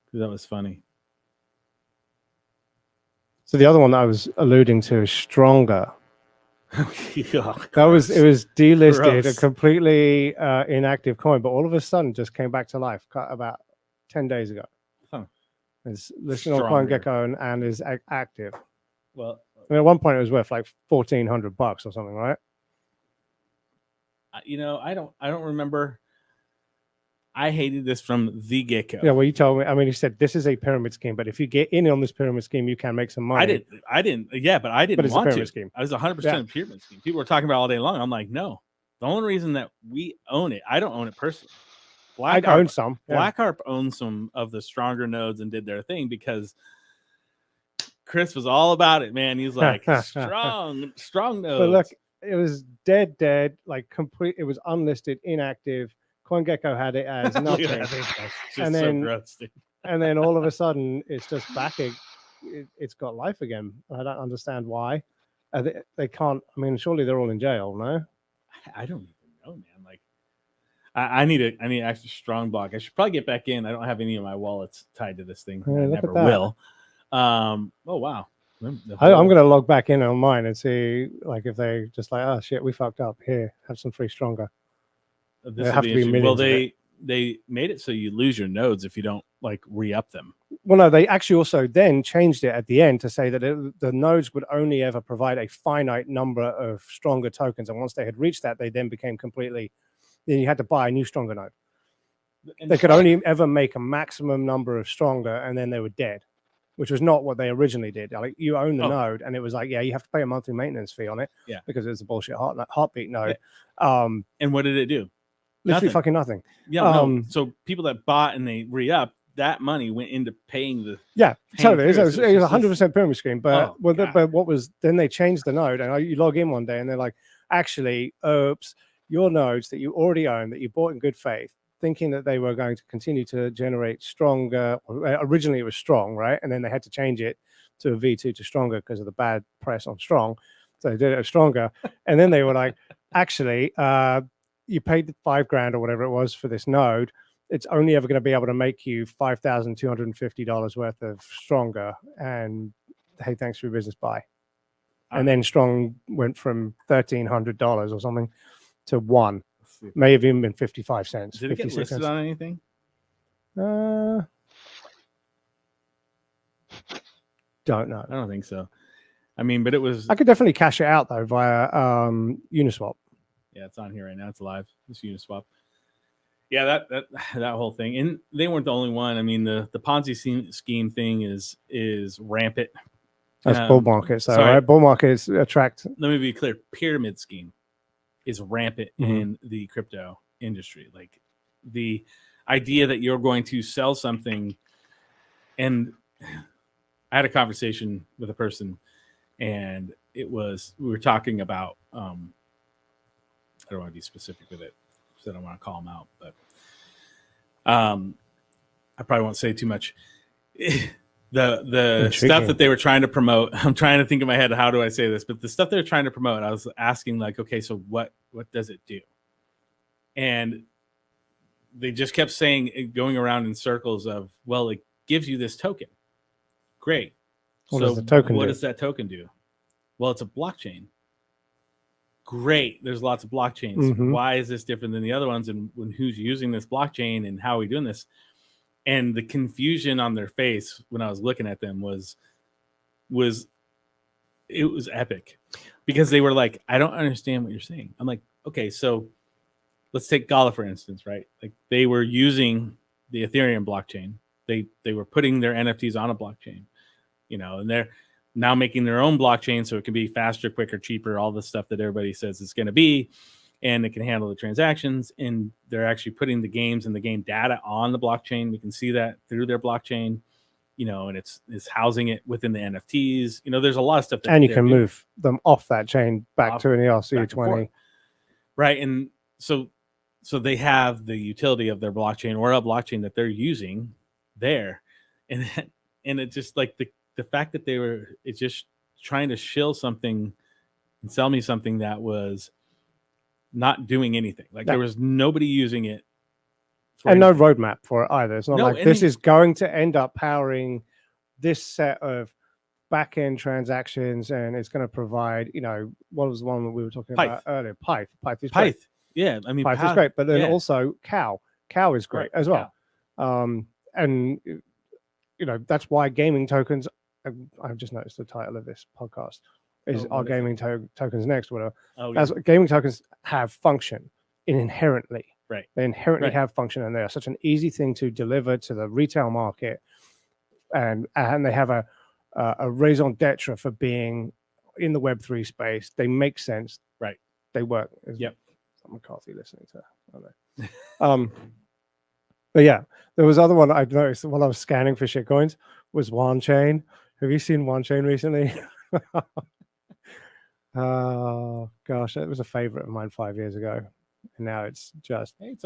Because that was funny. So the other one that I was alluding to is Stronger. It was delisted, gross. A completely inactive coin, but all of a sudden just came back to life about 10 days ago. Huh. It's listed on CoinGecko and is active. Well, I mean, at one point it was worth like $1,400 or something, right? I don't remember. I hated this from the get-go. Yeah, well, you told me. I mean, you said this is a pyramid scheme, but if you get in on this pyramid scheme, you can make some money. I didn't. Yeah, but I didn't it's want a pyramid to. Scheme. I was 100% a pyramid scheme. People were talking about it all day long. I'm like, no. The only reason that we own it, I don't own it personally. I own some. Yeah. Blackharp owns some of the stronger nodes and did their thing because Chris was all about it, man. He's like, strong nodes. But look, it was dead, like complete. It was unlisted, inactive. CoinGecko had it as nothing. And then all of a sudden, it's just back. It's got life again. I don't understand why. They can't. I mean, surely they're all in jail, no? I don't even know, man. Like, I need an extra strong block. I should probably get back in. I don't have any of my wallets tied to this thing. I never will. Oh wow. I'm gonna log back in on mine and see like if they just like, oh shit, we fucked up. Here, have some free Stronger. This have to be millions. Well, they made it so you lose your nodes if you don't like re-up them. Well, no, they actually also then changed it at the end to say that the nodes would only ever provide a finite number of stronger tokens, and once they had reached that, they then became completely. Then you had to buy a new stronger node. And they could only ever make a maximum number of stronger, and then they were dead, which was not what they originally did. Like you own the node, and it was like, yeah, you have to pay a monthly maintenance fee on it, because it's a bullshit heartbeat node. Yeah. And what did it do? Literally fucking nothing. Yeah. No. So people that bought and they re-up, that money went into paying the. Yeah, totally. It was 100% pyramid scheme. But but what was then they changed the node, and you log in one day and they're like, actually, oops, your nodes that you already own that you bought in good faith, thinking that they were going to continue to generate stronger. Originally, it was strong, right? And then they had to change it to a V2 to stronger because of the bad press on strong. So they did it as stronger, and then they were like, actually. You paid $5,000 or whatever it was for this node. It's only ever going to be able to make you $5,250 worth of stronger. And hey, thanks for your business. Bye. And then strong went from $1,300 or something to $1. May have even been 55 cents. Did it get listed on anything? Don't know. I don't think so. I mean, but it was. I could definitely cash it out though via Uniswap. Yeah, it's on here right now. It's live. It's Uniswap. Yeah, that whole thing, and they weren't the only one. I mean, the Ponzi scheme thing is rampant. That's bull markets, though, right? Bull markets attract. Let me be clear. Pyramid scheme is rampant in the crypto industry. Like the idea that you're going to sell something, and I had a conversation with a person, and we were talking about. I don't want to be specific with it, so I don't want to call them out. But I probably won't say too much. The stuff that they were trying to promote. I'm trying to think in my head, how do I say this? But the stuff they were trying to promote, I was asking like, okay, so what does it do? And they just kept saying, going around in circles of, well, it gives you this token. Great. What does the token do? What does that token do? Well, it's a blockchain. Great. There's lots of blockchains. Why is this different than the other ones? And who's using this blockchain and how are we doing this? And the confusion on their face when I was looking at them was epic, because they were like, I don't understand what you're saying. I'm like, okay, so let's take Gala, for instance, right? Like they were using the Ethereum blockchain. They were putting their NFTs on a blockchain, and they're now making their own blockchain so it can be faster, quicker, cheaper, all the stuff that everybody says it's going to be, and it can handle the transactions. And they're actually putting the games and the game data on the blockchain. We can see that through their blockchain, and it's housing it within the NFTs. There's a lot of stuff. And you can move them off that chain back to an ERC20. Right. And so they have the utility of their blockchain or a blockchain that they're using there. And it's just like the fact that it's just trying to shill something and sell me something that was not doing anything. Like there was nobody using it. And no roadmap for it either. It's not like this is going to end up powering this set of back-end transactions and it's going to provide, what was the one that we were talking about earlier? Pyth. Pyth is great. Yeah. I mean, Pyth is great. But then also Cow. Cow is great as well. And, that's why gaming tokens, I've just noticed the title of this podcast is Are Gaming Tokens Next? Whatever. That's what gaming tokens have function inherently. Right. They inherently have function, and they are such an easy thing to deliver to the retail market, and they have a raison d'etre for being in the Web3 space. They make sense. Right. They work. Yep. McCarthy listening to. I don't know. But yeah, there was other one I noticed when I was scanning for shitcoins was OneChain. Have you seen OneChain recently? Oh gosh, that was a favorite of mine 5 years ago, and now it's just it's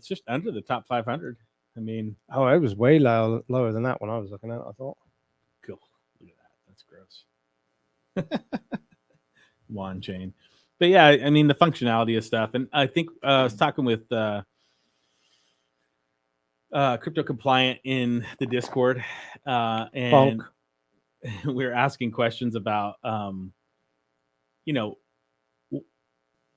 just under the top 500. I mean, it was way lower than that when I was looking at it. I thought, cool, look at that, that's gross. OneChain, but yeah, I mean the functionality of stuff, and I think I was talking with Crypto Compliant in the Discord, and we were asking questions about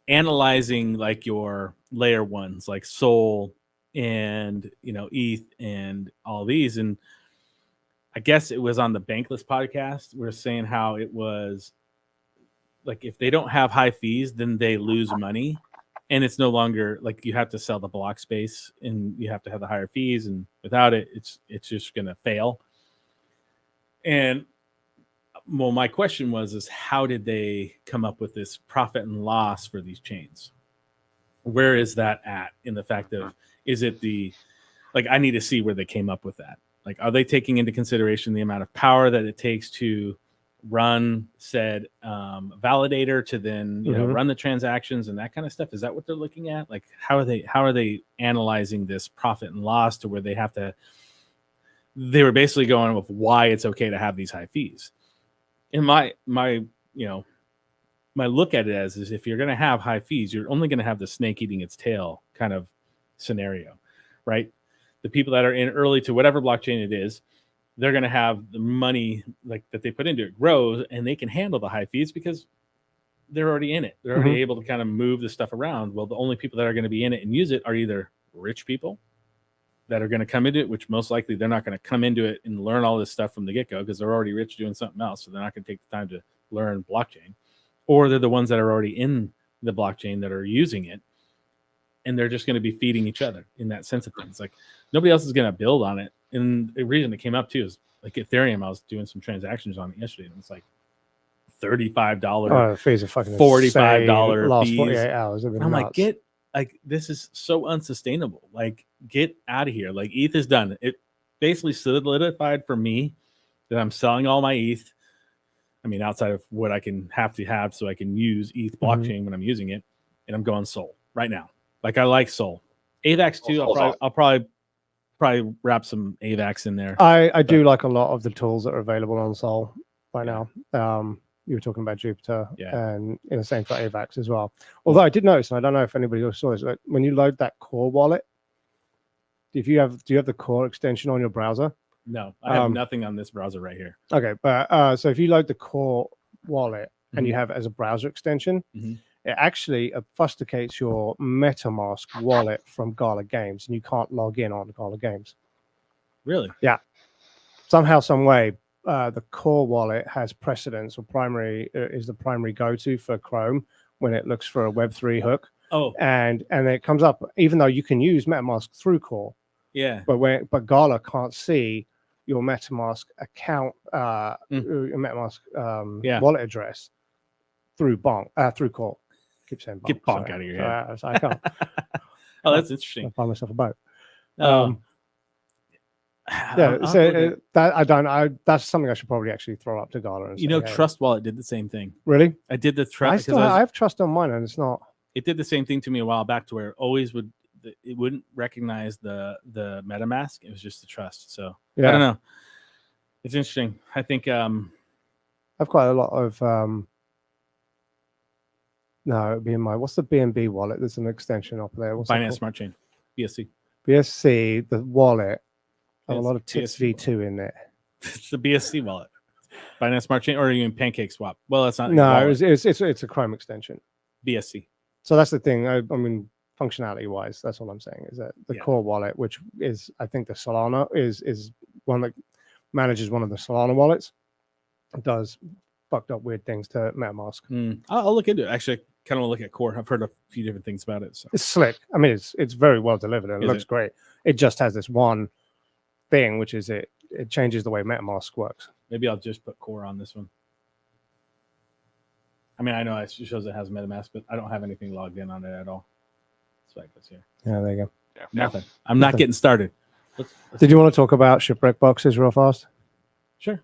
analyzing like your layer ones like Sol and ETH and all these. And I guess it was on the Bankless podcast. We're saying how it was like if they don't have high fees, then they lose money. And it's no longer like you have to sell the block space and you have to have the higher fees. And without it, it's just going to fail. And well, my question is how did they come up with this profit and loss for these chains? Where is that at in the fact of, is it I need to see where they came up with that. Like, are they taking into consideration the amount of power that it takes to run said validator to then run the transactions and that kind of stuff? Is that what they're looking at? Like, how are they analyzing this profit and loss to where they were basically going with why it's okay to have these high fees? And my look at it is if you're going to have high fees, you're only going to have the snake eating its tail kind of scenario, right? The people that are in early to whatever blockchain it is, they're going to have the money like that they put into it grows, and they can handle the high fees because they're already in it. They're already able to kind of move the stuff around. Well, the only people that are going to be in it and use it are either rich people that are going to come into it, which most likely they're not going to come into it and learn all this stuff from the get-go because they're already rich doing something else. So they're not going to take the time to learn blockchain. Or they're the ones that are already in the blockchain that are using it, and they're just going to be feeding each other in that sense of things. Like, nobody else is going to build on it. And the reason it came up too is like Ethereum. I was doing some transactions on it yesterday, and it's like $35 fees are fucking $45 last fees. 48 hours. I'm nuts. This is so unsustainable. Like, get out of here. Like, ETH is done. It basically solidified for me that I'm selling all my ETH. I mean, outside of what I can have so I can use ETH blockchain when I'm using it, and I'm going Sol right now. Like, I like Sol. AVAX too. I'll probably wrap some AVAX in there. I do like a lot of the tools that are available on Sol right now. You were talking about Jupiter, and in the same for AVAX as well. Although I did notice, and I don't know if anybody else saw this, like when you load that Core wallet, do you have the Core extension on your browser? No, I have nothing on this browser right here. Okay, but so if you load the Core wallet and you have it as a browser extension, it actually obfuscates your MetaMask wallet from Gala Games, and you can't log in on Gala Games. Really? Yeah. Somehow, some way, the Core wallet has precedence or is the primary go-to for Chrome when it looks for a Web3 hook. Oh, and it comes up, even though you can use MetaMask through Core. Yeah. But Gala can't see your MetaMask account, your MetaMask wallet address through Core. Keep saying bonk. Get bonk out of your head. So I can't. Oh, that's interesting. I'll find myself a boat. That's something I should probably actually throw up to Gala. And Trust Wallet did the same thing. Really? I did the trust. I have trust on mine, and it's not. It did the same thing to me a while back, to where it wouldn't recognize the MetaMask. It was just the trust. So I don't know. It's interesting. I think I've quite a lot of no, it'd be in my what's the BNB wallet? There's an extension up there. What's Binance Smart Chain, BSC. BSC, the wallet. I have a lot of TIPS V2 in there. It's the BSC wallet. Binance Smart Chain, or you mean Pancake Swap? Well, that's not. No, it's a Chrome extension. BSC. So that's the thing. I mean, functionality wise, that's what I'm saying, is that the Core wallet, which is, I think the Solana is one that manages one of the Solana wallets, does fucked up weird things to MetaMask. I'll look into it. Actually, I kind of look at Core. I've heard a few different things about it. So it's slick. I mean, it's very well delivered and it looks great. It just has this one thing, which is it changes the way MetaMask works. Maybe I'll just put Core on this one. I mean, I know it shows it has MetaMask, but I don't have anything logged in on it at all. So I guess here. Yeah, there you go. Yeah. Nothing. I'm not getting started. Did you want to talk about shipwreck boxes real fast? Sure.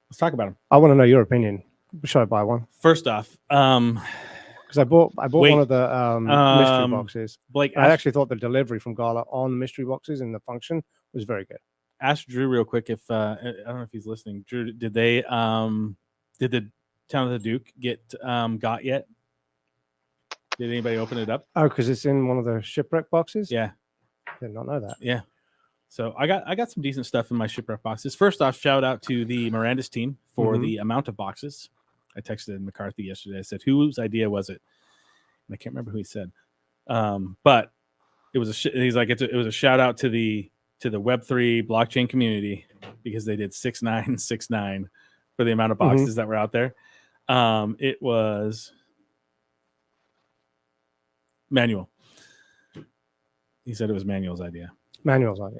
Let's talk about them. I want to know your opinion. Should I buy one? First off, because I bought one of the mystery boxes. Blake, I actually thought the delivery from Gala on the mystery boxes and the function was very good. Ask Drew real quick if I don't know if he's listening. Drew, did the Town of the Duke get got yet? Did anybody open it up? Oh, because it's in one of the shipwreck boxes? Yeah. I did not know that. Yeah. So I got some decent stuff in my shipwreck boxes. First off, shout out to the Miranda's team for the amount of boxes. I texted McCarthy yesterday. I said, whose idea was it? And I can't remember who he said. But it was he's like it was a shout out to the Web3 blockchain community because they did 6969 for the amount of boxes that were out there. It was Manuel. He said it was Manuel's idea.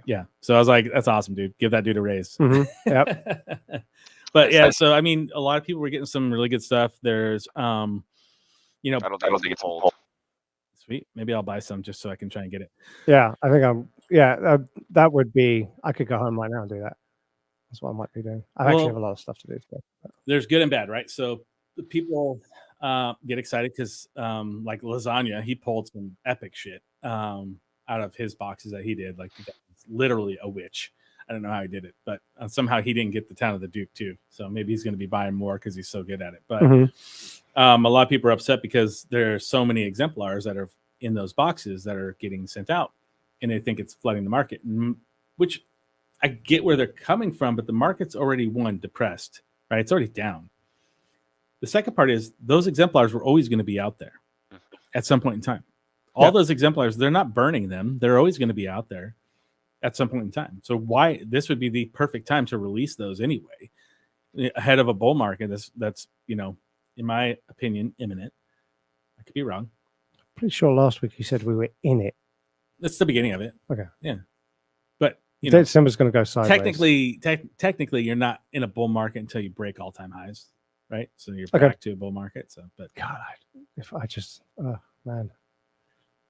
Yeah. So I was like, that's awesome, dude. Give that dude a raise. Yep. But yeah, so I mean, a lot of people were getting some really good stuff. There's, I don't think it's old. Sweet. Maybe I'll buy some just so I can try and get it. Yeah, I think that would be. I could go home right now and do that. That's what I might be doing. I actually have a lot of stuff to do today. There's good and bad, right? So the people get excited because, like Lasagna, he pulled some epic shit out of his boxes that he did. Like, it's literally a witch. I don't know how he did it, but somehow he didn't get the Town of the Duke too. So maybe he's going to be buying more because he's so good at it. But a lot of people are upset because there are so many exemplars that are in those boxes that are getting sent out, and they think it's flooding the market, which I get where they're coming from, but the market's already depressed, right? It's already down. The second part is those exemplars were always going to be out there at some point in time. All those exemplars, they're not burning them. They're always going to be out there at some point in time. So why this would be the perfect time to release those anyway, ahead of a bull market that's in my opinion, imminent. I could be wrong. Pretty sure last week you said we were in it. That's the beginning of it. Okay. Yeah. But December's going to go sideways. Technically, you're not in a bull market until you break all-time highs, right? So you're back to a bull market. So, but God, if I just, man.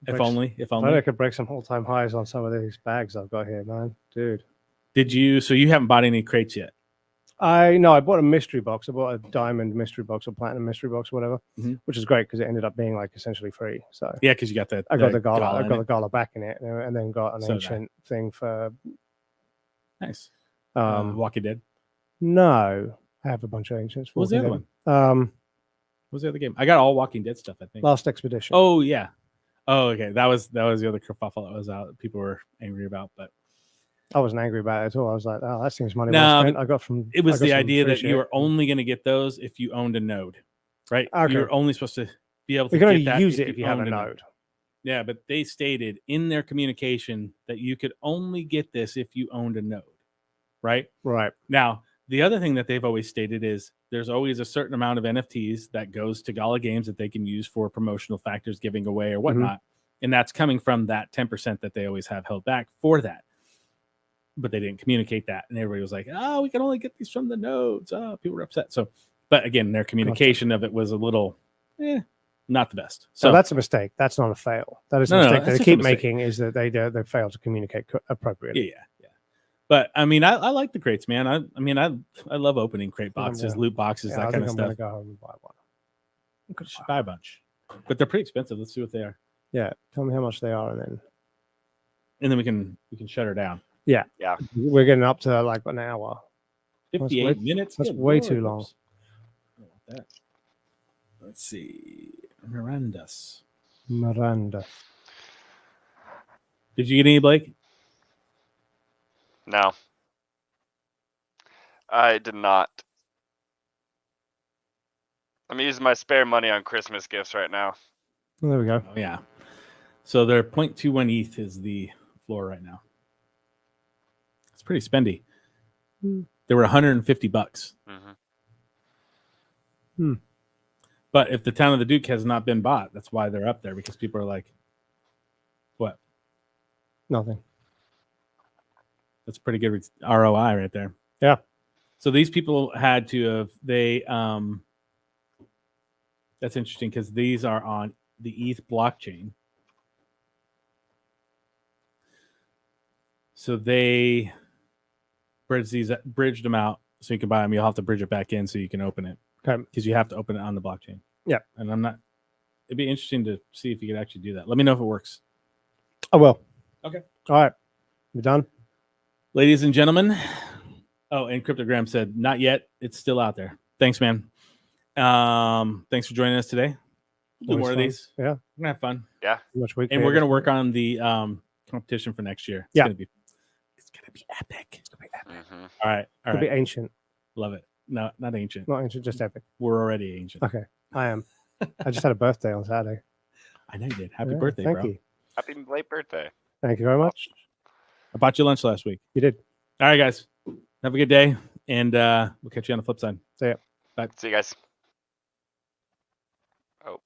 If only I could break some all-time highs on some of these bags I've got here, man, dude. So you haven't bought any crates yet? I bought a mystery box. I bought a diamond mystery box or platinum mystery box or whatever, which is great because it ended up being like essentially free. So yeah, because you got that. I got the gala. I got the gala back in it, and then got an ancient thing for. Nice. Walking Dead. No, I have a bunch of ancients. What was the other one? What was the other game? I got all Walking Dead stuff. I think. Last Expedition. Oh yeah. Oh, okay. That was the other kerfuffle that was out. People were angry about, but I wasn't angry about it at all. I was like, "Oh, that seems money well spent." I got from. It was the idea that you were only going to get those if you owned a node, right? Okay. You're only supposed to be able to. You're going to use it if you have a node. Yeah, but they stated in their communication that you could only get this if you owned a node, right? Right. Now, the other thing that they've always stated is there's always a certain amount of NFTs that goes to Gala Games that they can use for promotional factors, giving away or whatnot. And that's coming from that 10% that they always have held back for that. But they didn't communicate that. And everybody was like, oh, we can only get these from the nodes. Oh, people were upset. So, but again, their communication of it was a little, not the best. So that's a mistake. That's not a fail. That is a mistake that they keep making is that they fail to communicate appropriately. Yeah. But I mean, I like the crates, man. I love opening crate boxes, loot boxes, that kind of stuff. I'm gonna go home and buy one. I should buy a bunch, but they're pretty expensive. Let's see what they are. Yeah, tell me how much they are, and then we can shut her down. Yeah. We're getting up to like an hour. 58 minutes. That's way too long. Let's see. Miranda. Did you get any, Blake? No, I did not. I'm using my spare money on Christmas gifts right now. Well, there we go. Oh, yeah. So their 0.21 ETH is the floor right now. It's pretty spendy. They were $150. But if the Town of the Duke has not been bought, that's why they're up there, because people are like, what? Nothing. That's pretty good ROI right there. Yeah. So these people had to have, that's interesting because these are on the ETH blockchain. So they bridged them out so you can buy them. You'll have to bridge it back in so you can open it. Okay. Because you have to open it on the blockchain. Yeah. And it'd be interesting to see if you could actually do that. Let me know if it works. I will. Okay. All right. You done? Ladies and gentlemen. Oh, and Cryptogram said, not yet. It's still out there. Thanks, man. Thanks for joining us today. We'll do more of these. Yeah. We're going to have fun. Yeah. And we're going to work on the competition for next year. It's going to be epic. It's going to be epic. All right. It'll be ancient. Love it. No, not ancient. Not ancient, just epic. We're already ancient. Okay. I am. I just had a birthday on Saturday. I know you did. Happy birthday, thank bro. you. Happy late birthday. Thank you very much. I bought you lunch last week. You did. All right, guys. Have a good day, and we'll catch you on the flip side. See ya. Bye. See you guys. Oh.